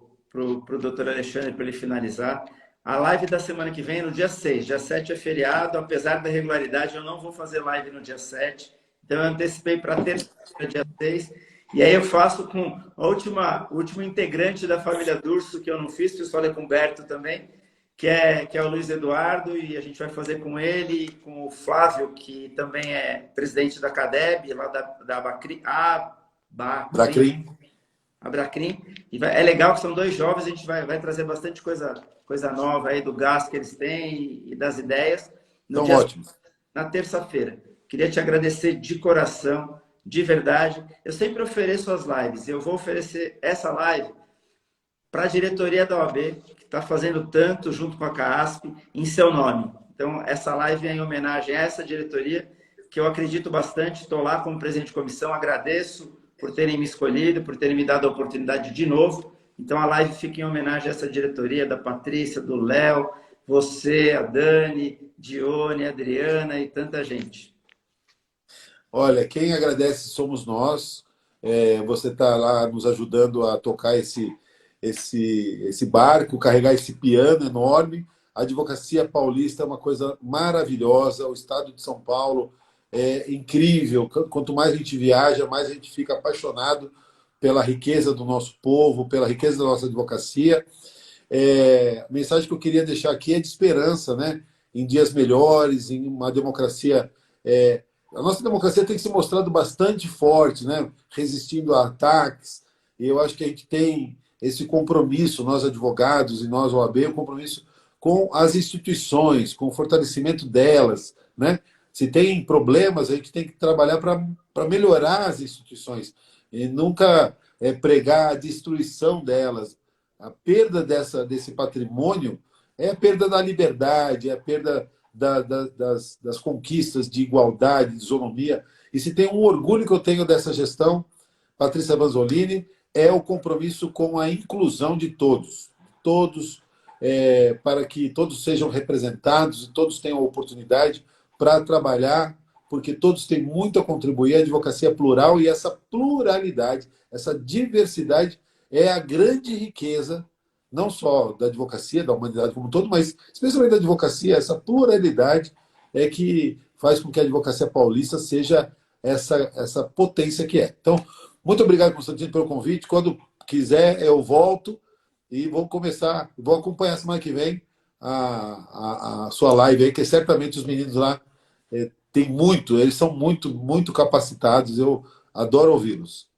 doutor Alexandre para ele finalizar. A live da semana que vem é no dia 6. Dia 7 é feriado, apesar da regularidade, eu não vou fazer live no dia 7. Então, eu antecipei para terça-feira, dia 6. E aí eu faço com a última integrante da família Durso, que eu não fiz, fiz falei com o Humberto também, que é o Luiz Eduardo, e a gente vai fazer com ele, com o Flávio, que também é presidente da CADEB, lá da Abacrim, Bracrim. Abracrim. E é legal que são dois jovens, a gente vai trazer bastante coisa nova aí do gasto que eles têm e das ideias. Então, ótimo. Na terça-feira. Queria te agradecer de coração, de verdade. Eu sempre ofereço as lives. Eu vou oferecer essa live para a diretoria da OAB, que está fazendo tanto junto com a CASP, em seu nome. Então, essa live é em homenagem a essa diretoria, que eu acredito bastante. Estou lá como presidente de comissão, agradeço por terem me escolhido, por terem me dado a oportunidade de novo. Então, a live fica em homenagem a essa diretoria da Patrícia, do Léo, você, a Dani, Dione, a Adriana e tanta gente. Olha, quem agradece somos nós. Você está lá nos ajudando a tocar esse barco, carregar esse piano enorme. A advocacia paulista é uma coisa maravilhosa. O estado de São Paulo é incrível. Quanto mais a gente viaja, mais a gente fica apaixonado pela riqueza do nosso povo, pela riqueza da nossa advocacia. A mensagem que eu queria deixar aqui é de esperança, né? Em dias melhores, em uma democracia. A nossa democracia tem se mostrado bastante forte, né? Resistindo a ataques. E eu acho que a gente tem esse compromisso, nós advogados e nós OAB, um compromisso com as instituições, com o fortalecimento delas, né? Se tem problemas, a gente tem que trabalhar para melhorar as instituições e nunca pregar a destruição delas. A perda desse patrimônio é a perda da liberdade, é a perda das conquistas de igualdade, de isonomia. E se tem um orgulho que eu tenho dessa gestão, Patrícia Vanzolini, é o compromisso com a inclusão de todos. Todos, para que todos sejam representados e todos tenham a oportunidade para trabalhar, porque todos têm muito a contribuir. A advocacia plural e essa pluralidade, essa diversidade é a grande riqueza, não só da advocacia, da humanidade como um todo, mas especialmente da advocacia. Essa pluralidade é que faz com que a advocacia paulista seja essa potência que é. Então, muito obrigado, Constantino, pelo convite. Quando quiser, eu volto e vou acompanhar semana que vem a sua live aí, que certamente os meninos lá eles são muito, muito capacitados. Eu adoro ouvi-los.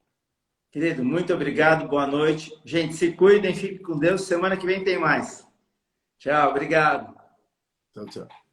Querido, muito obrigado, boa noite. Gente, se cuidem, fiquem com Deus. Semana que vem tem mais. Tchau, obrigado. Tchau, tchau.